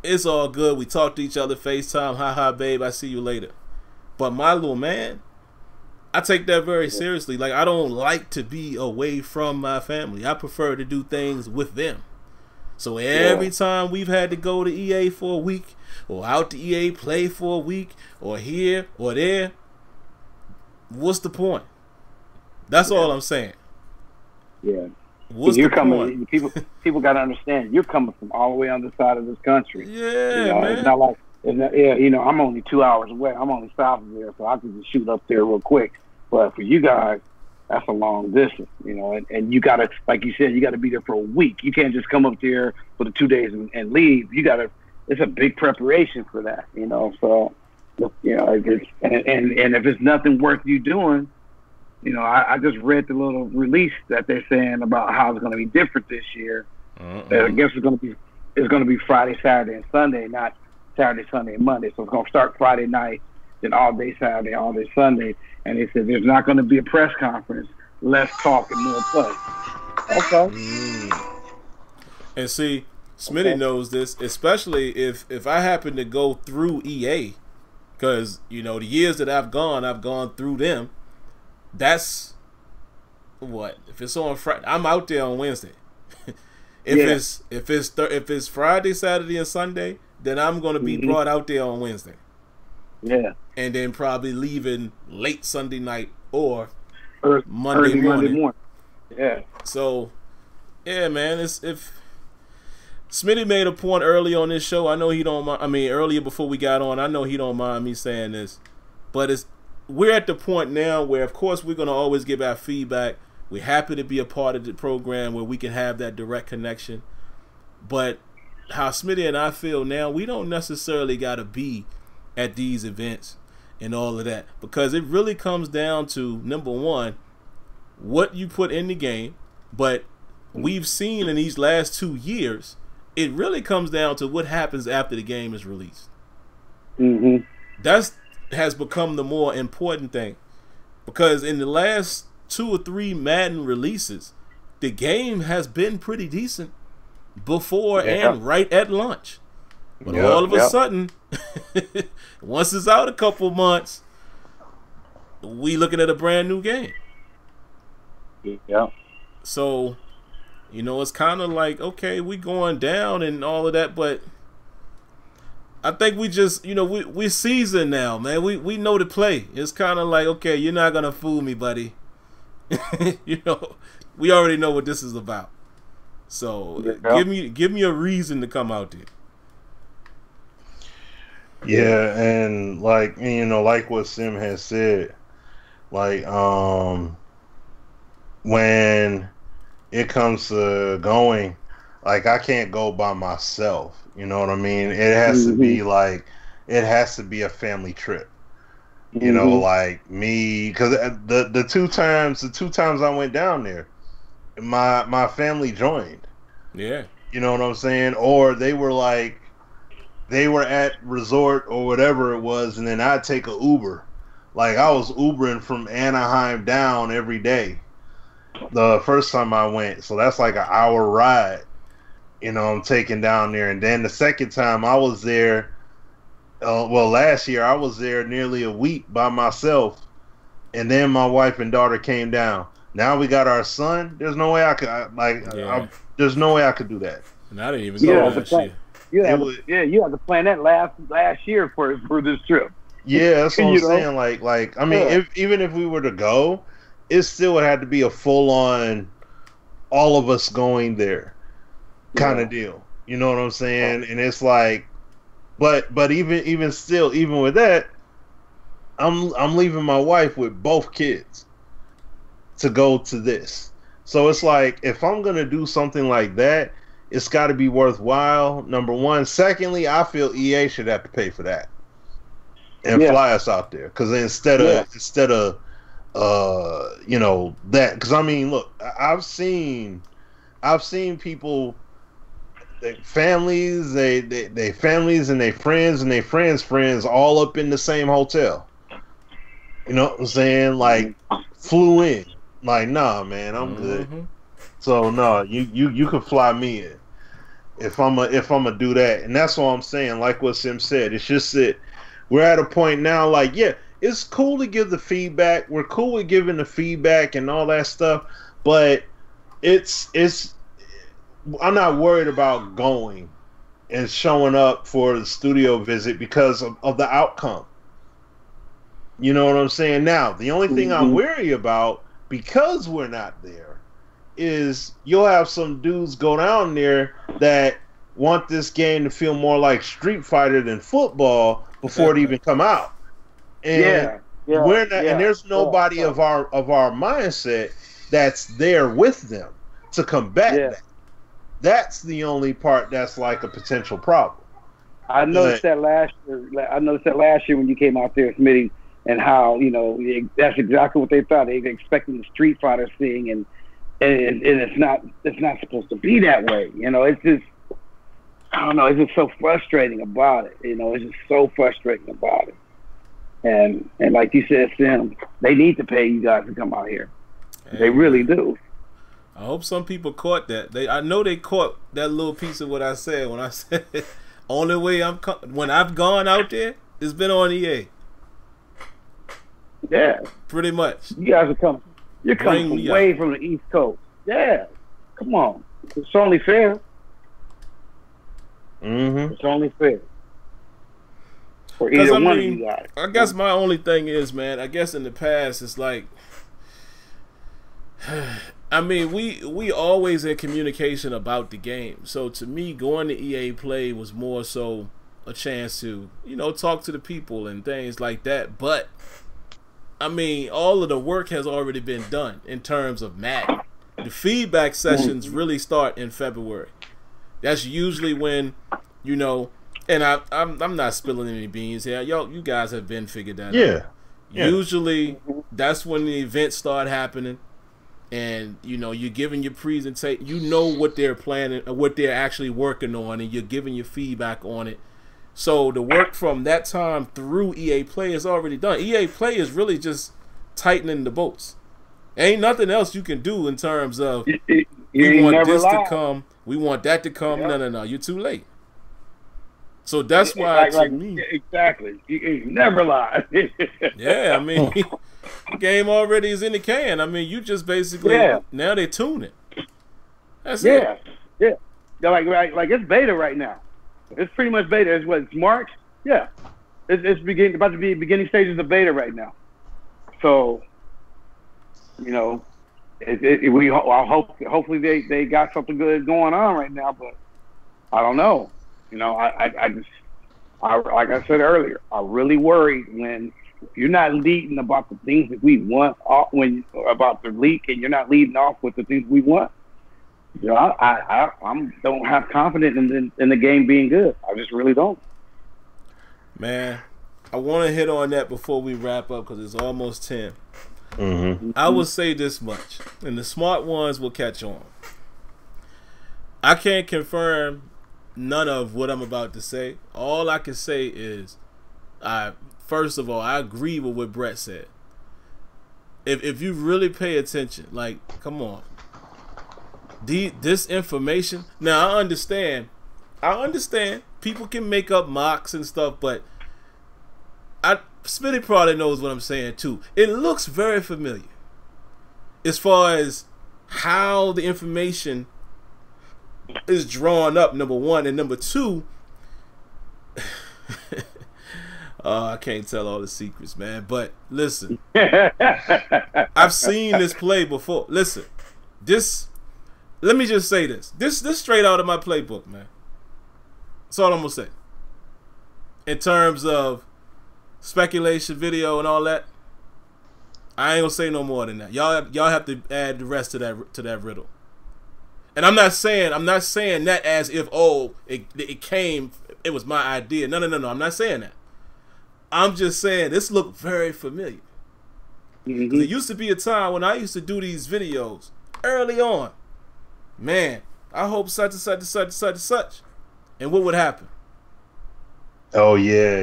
it's all good. We talk to each other, FaceTime, hi babe, I see you later. But my little man, I take that very seriously. Like I don't like to be away from my family. I prefer to do things with them. So every time we've had to go to EA for a week, or out to EA Play for a week, or here or there, what's the point? That's all I'm saying. Yeah. What's the point? People got to understand, you're coming from all the way on the side of this country. Yeah, man. It's not like, I'm only 2 hours away. I'm only south of there, so I can just shoot up there real quick. But for you guys, that's a long distance, and you got to, like you said, you got to be there for a week. You can't just come up there for the 2 days and leave. You got to, it's a big preparation for that, so, and if it's nothing worth you doing, I just read the little release that they're saying about how it's going to be different this year. I guess it's going to be Friday, Saturday, and Sunday, not Saturday, Sunday, and Monday. So it's going to start Friday night, then all day Saturday, all day Sunday. And they said there's not going to be a press conference, less talk and more play. Okay. And see, Smitty knows this, especially if I happen to go through EA, because the years that I've gone through them. That's what if it's on Friday. I'm out there on Wednesday. If it's Friday, Saturday, and Sunday, then I'm going to be brought out there on Wednesday. Yeah. And then probably leaving late Sunday night or Monday morning. Yeah. So, yeah, man. If Smitty made a point early on this show, I know he don't mind. I mean, earlier before we got on, I know he don't mind me saying this, but we're at the point now where, of course, we're going to always give our feedback. We're happy to be a part of the program where we can have that direct connection. But how Smitty and I feel now, we don't necessarily got to be at these events and all of that, because it really comes down to, number one, what you put in the game. But we've seen in these last 2 years, it really comes down to what happens after the game is released. That has become the more important thing, because in the last 2 or 3 Madden releases, the game has been pretty decent before and right at launch. But all of a sudden, once it's out a couple months, we looking at a brand new game. So, you know, it's kind of like, okay, we going down and all of that, but I think we just, you know, we seasoned now, man. We know the play. It's kind of like, okay, you're not gonna fool me, buddy. You know, we already know what this is about. So give me a reason to come out there. Yeah, and like, you know, like what Sim has said, like when it comes to going, like, I can't go by myself. You know what I mean? It has to be like, it has to be a family trip. You know, like me, because the two times I went down there, my family joined. Yeah. You know what I'm saying? Or they were like, they were at resort or whatever it was, and then I'd take a Uber. Like, I was Ubering from Anaheim down every day the first time I went. So that's like an hour ride, you know, I'm taking down there. And then the second time I was there, well, last year I was there nearly a week by myself. And then my wife and daughter came down. Now we got our son. There's no way I could, there's no way I could do that. And I didn't even go last year. You had to plan that last year for this trip. Yeah, that's what I'm saying. Like, I mean, even if we were to go, it still would have to be a full-on, all of us going there kind of deal. You know what I'm saying? And it's like, but even still, even with that, I'm leaving my wife with both kids to go to this. So it's like, if I'm gonna do something like that, it's got to be worthwhile. Number one. Secondly, I feel EA should have to pay for that and fly us out there, because instead of you know, that, because I mean, look, I've seen people, families, they families and their friends and their friends all up in the same hotel. You know what I'm saying? Like, flew in. Like, nah, man, I'm good. So no, you can fly me in if I'm a do that. And that's what I'm saying. Like what Sim said, it's just that we're at a point now. Like, yeah, it's cool to give the feedback. We're cool with giving the feedback and all that stuff. But it's I'm not worried about going and showing up for the studio visit because of the outcome. You know what I'm saying? Now, the only thing I'm wary about, because we're not there, is you'll have some dudes go down there that want this game to feel more like Street Fighter than football before it even come out. And we're not, and there's nobody of our mindset that's there with them to combat that. That's the only part that's like a potential problem. I noticed that last year when you came out there, Smitty, and how, you know, that's exactly what they thought. They were expecting the Street Fighter thing, and it's not supposed to be that way. You know, it's just, I don't know, it's just so frustrating about it. You know, it's just so frustrating about it. And like you said, Sim, they need to pay you guys to come out here. They really do. I hope some people caught that. I know they caught that little piece of what I said when I said only way when I've gone out there, it's been on EA. Yeah, pretty much. You guys are coming. You're coming way from the East Coast. Yeah, come on. It's only fair. It's only fair for either one of you guys. I guess my only thing is, man, I guess in the past it's like, I mean, we always had communication about the game. So to me, going to EA Play was more so a chance to, you know, talk to the people and things like that. But I mean, all of the work has already been done in terms of Madden. The feedback sessions really start in February. That's usually when, you know, and I'm not spilling any beans here. You guys have been figured that out. Yeah. Usually that's when the events start happening, and you know, you're giving your presentation. You know what they're planning, what they're actually working on, and you're giving your feedback on it. So the work from that time through EA Play is already done. EA Play is really just tightening the bolts. Ain't nothing else you can do in terms of we want this to come, we want that to come. Yep. No, you're too late. So that's why to me, exactly, you never lie. Yeah, I mean, the game already is in the can. I mean, you just basically now they tune it. That's it. Yeah. Like it's beta right now. It's pretty much beta. It's March. Yeah, it's about to be beginning stages of beta right now. So, you know, hopefully they got something good going on right now, but I don't know. You know, I like I said earlier, I really worry when you're not leading about the things that we want, about the leak, and you're not leading off with the things we want. You know, I don't have confidence in the game being good. I just really don't. Man, I want to hit on that before we wrap up because it's almost 10. I will say this much, and the smart ones will catch on. I can't confirm none of what I'm about to say. All I can say is, first of all, I agree with what Brett said. If you really pay attention, like, come on, this information. Now I understand people can make up mocks and stuff, but Smitty probably knows what I'm saying too. It looks very familiar as far as how the information is drawn up, number one, and number two, I can't tell all the secrets, man, but listen, I've seen this play before. Listen, let me just say this straight out of my playbook, man. That's all I'm gonna say. In terms of speculation video and all that, I ain't gonna say no more than that. Y'all have to add the rest to that riddle. And I'm not saying that as if it was my idea. No. I'm not saying that. I'm just saying this looked very familiar. Because it used to be a time when I used to do these videos early on. Man, I hope such and such and such and such and such. And what would happen? Oh yeah.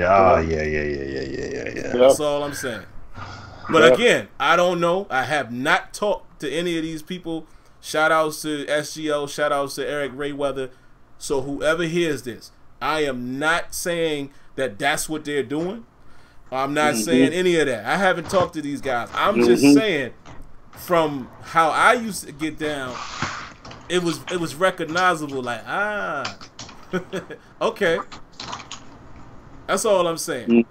Oh yeah. That's all I'm saying. But again, I don't know. I have not talked to any of these people. Shout outs to SGL. Shout outs to Eric Rayweather. So whoever hears this, I am not saying that that's what they're doing. I'm not saying any of that. I haven't talked to these guys. I'm just saying, from how I used to get down, it was recognizable. Like, okay. That's all I'm saying.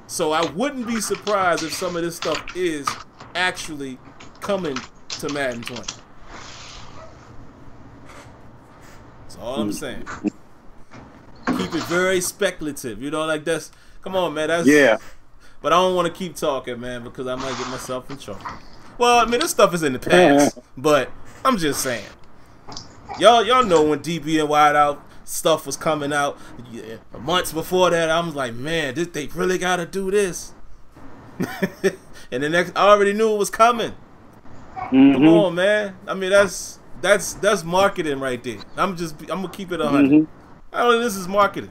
So I wouldn't be surprised if some of this stuff is actually coming to Madden 20. That's all I'm saying. Keep it very speculative. You know, like that's, come on, man. That's, yeah. But I don't want to keep talking, man, because I might get myself in trouble. Well, I mean, this stuff is in the past, but I'm just saying. Y'all know when DB and Wideout stuff was coming out months before that. I was like, man, they really got to do this. And the next, I already knew it was coming. Come on, man. I mean, that's marketing right there. I'm gonna keep it 100. I don't know, this is marketing.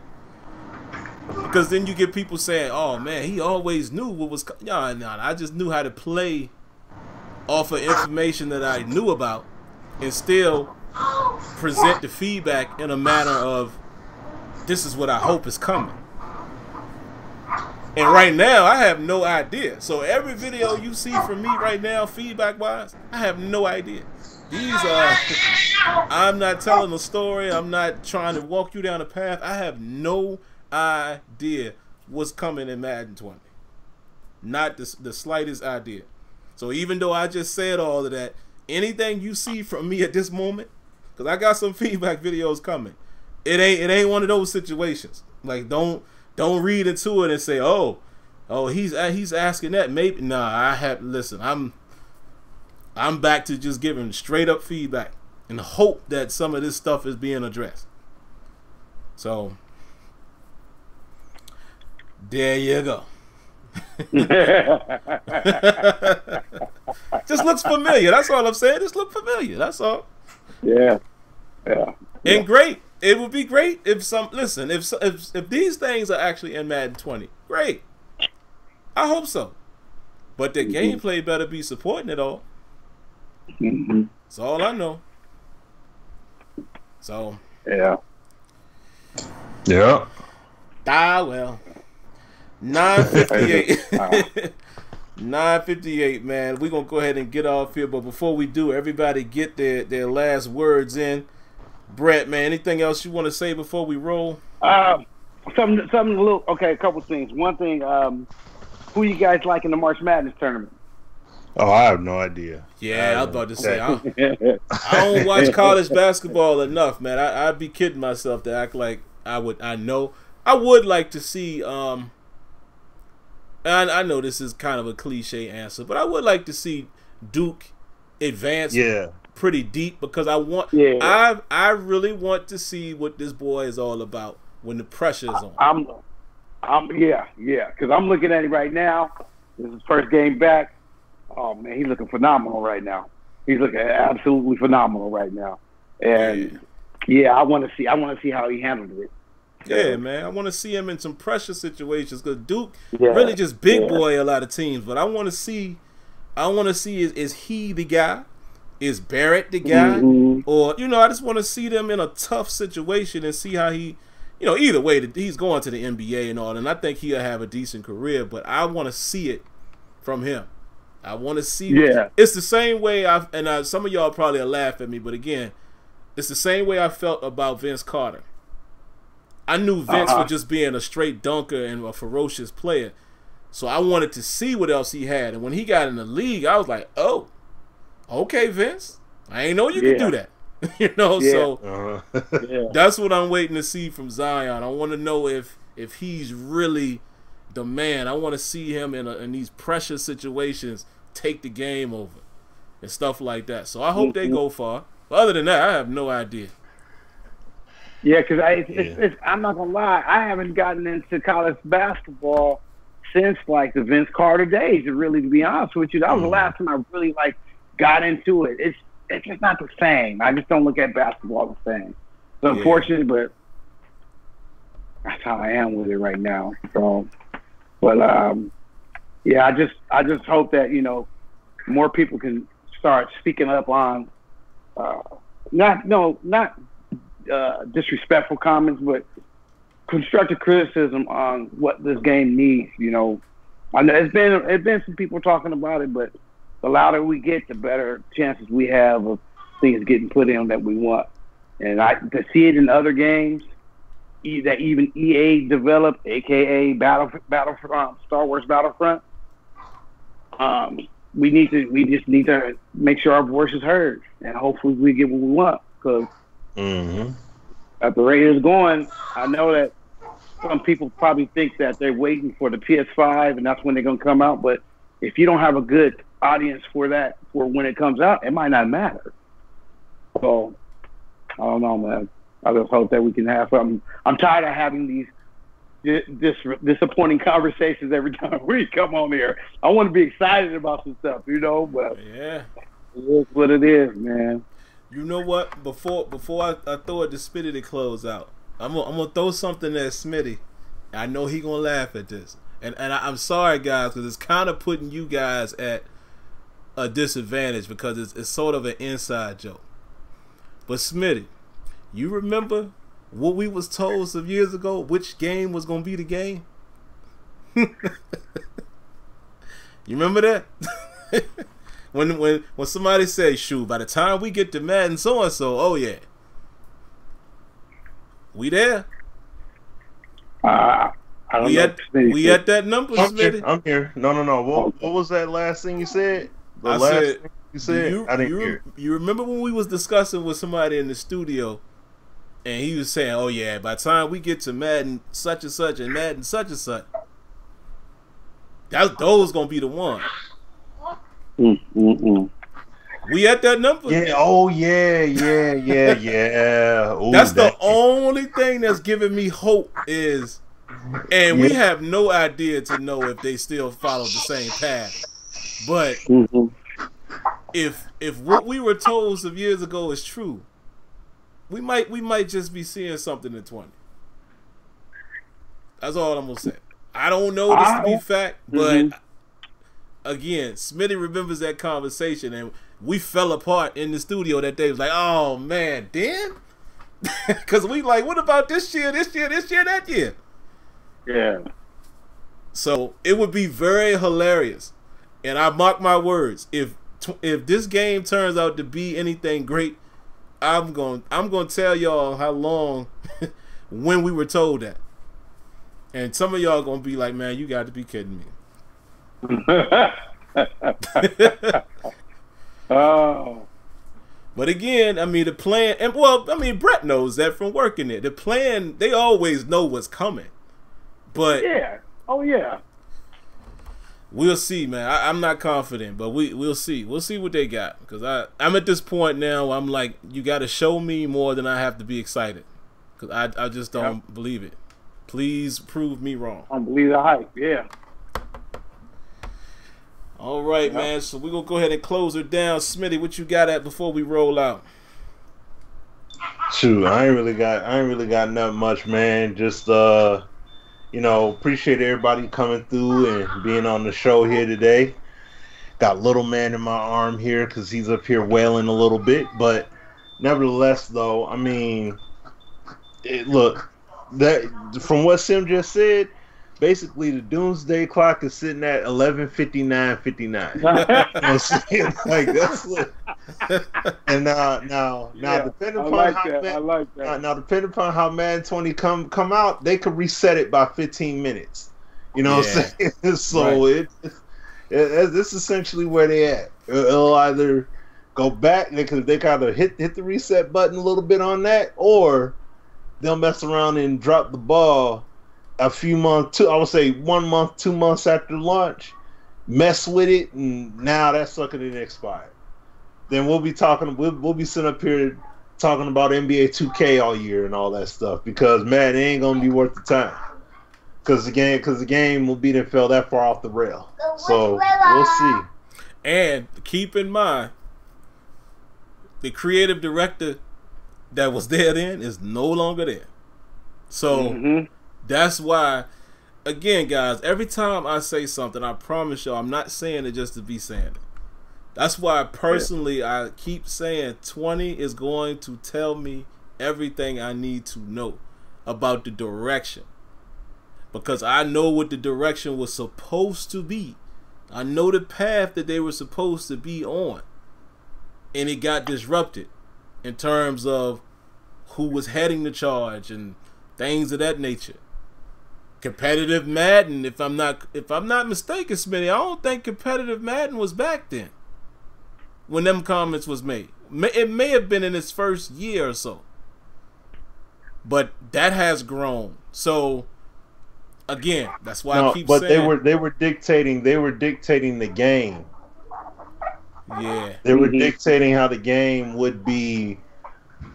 Because then you get people saying, oh man, he always knew what was coming. No, I just knew how to play off of information that I knew about and still present the feedback in a manner of, this is what I hope is coming. And right now, I have no idea. So every video you see from me right now, feedback-wise, I have no idea. These are, I'm not telling a story. I'm not trying to walk you down a path. I have no idea what's coming in Madden 20. Not the slightest idea. So even though I just said all of that, anything you see from me at this moment, because I got some feedback videos coming, it ain't one of those situations. Like, don't read into it and say, oh, Oh, he's asking that. Maybe nah. Listen. I'm back to just giving straight up feedback and hope that some of this stuff is being addressed. So there you go. Just looks familiar. That's all I'm saying. Just look familiar. That's all. Yeah. And great. It would be great if if these things are actually in Madden 20. Great. I hope so. But the gameplay better be supporting it all. That's all I know. So. Yeah. Well. 9:58. 9:58, man. We're going to go ahead and get off here. But before we do, everybody get their last words in. Brett, man, anything else you want to say before we roll? Something a little. Okay, a couple things. One thing, who you guys like in the March Madness tournament? Oh, I have no idea. Yeah, I was about to say, I don't watch college basketball enough, man. I'd be kidding myself to act like I would. I would like to see. And I know this is kind of a cliche answer, but I would like to see Duke advance. Yeah. Pretty deep, because I really want to see what this boy is all about when the pressure is on. Because I'm looking at it right now. This is his first game back. Oh man, he's looking phenomenal right now. He's looking absolutely phenomenal right now. And I want to see how he handled it. Yeah, man, I want to see him in some pressure situations, because Duke really just big boy a lot of teams. But I want to see is he the guy? Is Barrett the guy? Or, I just want to see them in a tough situation and see how he, either way, he's going to the NBA and all, and I think he'll have a decent career, but I want to see it from him. I want to see it's the same way some of y'all probably will laugh at me, but again, it's the same way I felt about Vince Carter. I knew Vince for just being a straight dunker and a ferocious player, so I wanted to see what else he had, and when he got in the league, I was like, oh, okay, Vince, I ain't know you could do that. So that's what I'm waiting to see from Zion. I want to know if he's really the man. I want to see him in these pressure situations take the game over and stuff like that. So I hope they go far. But other than that, I have no idea. Yeah, because I'm not gonna lie, I haven't gotten into college basketball since like the Vince Carter days. To be honest with you, that was the last time I really got into it. It's just not the same. I just don't look at basketball the same. It's unfortunate, but that's how I am with it right now. So, but I just hope that more people can start speaking up on not disrespectful comments, but constructive criticism on what this game needs. I know it's been some people talking about it, but the louder we get, the better chances we have of things getting put in that we want. And to see it in other games that even EA developed, aka Battlefront, Star Wars Battlefront, we just need to make sure our voice is heard, and hopefully we get what we want. Because at the rate it's going, I know that some people probably think that they're waiting for the PS5 and that's when they're gonna come out. But if you don't have a good audience for when it comes out, it might not matter. So I don't know, man. I just hope that we can have something. I'm tired of having these disappointing conversations every time we come on here. I want to be excited about some stuff, but it is what it is, man. You know what? Before I throw it to Smitty to close out, I'm gonna throw something at Smitty. I know he gonna laugh at this, and I'm sorry, guys, because it's kind of putting you guys at a disadvantage because it's sort of an inside joke. But Smitty, you remember what we was told some years ago? Which game was gonna be the game? You remember that? when somebody says, "Shoot, by the time we get to Madden so and so, oh yeah, we there." I don't know. We at that number, Smitty. I'm here. No. What was that last thing you said? I didn't hear. You remember when we was discussing with somebody in the studio, and he was saying, "Oh yeah, by the time we get to Madden such and such and Madden such and such." Those gonna be the ones. We at that number. Yeah. Oh yeah. Ooh, that's the only thing that's giving me hope is, and we have no idea to know if they still follow the same path. But if what we were told some years ago is true, we might just be seeing something in 20. That's all I'm gonna say. I don't know this to be fact, but again, Smitty remembers that conversation, and we fell apart in the studio that day. It was like, oh man, Dan, because we like, what about this year, that year? Yeah. So it would be very hilarious, and I mark my words. If this game turns out to be anything great, I'm going to tell y'all how long when we were told that, and some of y'all gonna be like, man, you got to be kidding me. Oh. But again, I mean, the plan, and well, I mean, Brett knows that from working there. The plan, they always know what's coming. But yeah, oh yeah, we'll see, man. I'm not confident, but we'll see. We'll see what they got, because I'm at this point now. I'm like, you got to show me more than I have to be excited, because I just don't believe it. Please prove me wrong. I don't believe the hype. Yeah. All right, man. So we're gonna go ahead and close her down. Smitty, what you got at before we roll out? Shoot, I ain't really got nothing much, man. Just appreciate everybody coming through and being on the show here today. Got little man in my arm here because he's up here wailing a little bit, but nevertheless, though, I mean, look, that from what Sim just said, basically the doomsday clock is sitting at 11:59:59. You know what I'm saying? Like, that's what. And now, depending upon how Madden 20 come out, they could reset it by 15 minutes. You know what I'm saying? So it's essentially where they at. It'll either go back because they kind of hit the reset button a little bit on that, or they'll mess around and drop the ball a few months, I would say 1 month, 2 months after launch, mess with it, and now that sucker didn't expire. Then we'll be sitting up here talking about NBA 2K all year and all that stuff, because man, it ain't gonna be worth the time. Because the game will be then fell that far off the rail. So we'll see. And keep in mind, the creative director that was there then is no longer there. So that's why, again, guys, every time I say something, I promise y'all, I'm not saying it just to be saying it. That's why, personally, I keep saying 20 is going to tell me everything I need to know about the direction. Because I know what the direction was supposed to be. I know the path that they were supposed to be on. And it got disrupted in terms of who was heading the charge and things of that nature. Competitive Madden, if I'm not mistaken, Smitty, I don't think competitive Madden was back then when them comments was made. It may have been in its first year or so, but that has grown. So again, that's why I keep saying. But they were dictating the game. Yeah, they were dictating how the game would be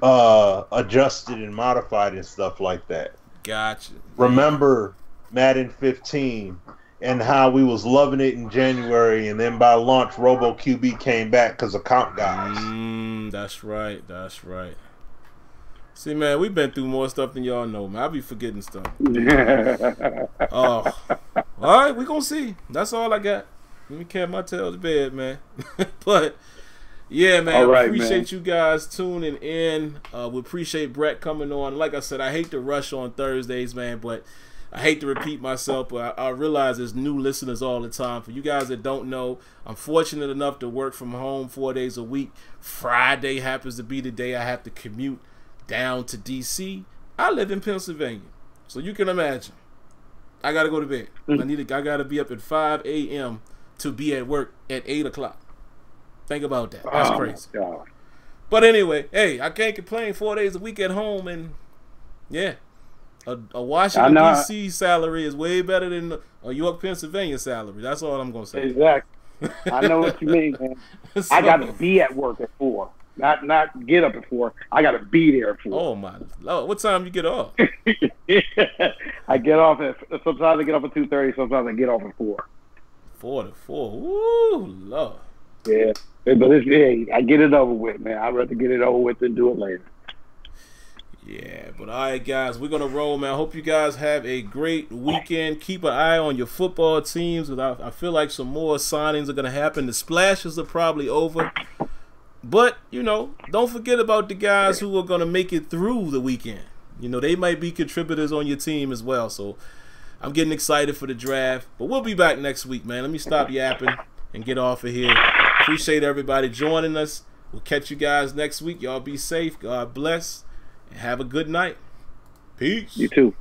adjusted and modified and stuff like that. Gotcha. Remember Madden 15 and how we was loving it in January, and then by launch Robo QB came back because of comp guys. That's right. See, man, we've been through more stuff than y'all know, man. I be forgetting stuff. All right, we gonna see. That's all I got. Let me carry my tail to bed, man. But yeah, man, all right, appreciate you guys tuning in. We appreciate Brett coming on. Like I said, I hate to rush on Thursdays, man, but I hate to repeat myself, but I realize there's new listeners all the time. For you guys that don't know, I'm fortunate enough to work from home 4 days a week. Friday happens to be the day I have to commute down to D.C. I live in Pennsylvania, so you can imagine. I got to go to bed. I got to be up at 5 a.m. to be at work at 8 o'clock. Think about that. That's crazy. God. But anyway, hey, I can't complain. 4 days a week at home, and yeah, A Washington D.C. salary is way better than a York, Pennsylvania salary. That's all I'm gonna say. Exactly. I know what you mean, man. So, I got to be at work at 4. Not get up at 4. I got to be there at 4. Oh my Lord! What time you get off? I get off at sometimes I get off at 2:30. Sometimes I get off at 4. 4 to 4. Woo, Lord. Yeah, but I get it over with, man. I'd rather get it over with than do it later. Yeah, but all right, guys, we're going to roll, man. I hope you guys have a great weekend. Keep an eye on your football teams. I feel like some more signings are going to happen. The splashes are probably over. But, you know, don't forget about the guys who are going to make it through the weekend. You know, they might be contributors on your team as well. So I'm getting excited for the draft. But we'll be back next week, man. Let me stop yapping and get off of here. Appreciate everybody joining us. We'll catch you guys next week. Y'all be safe. God bless. And have a good night. Peace. You too.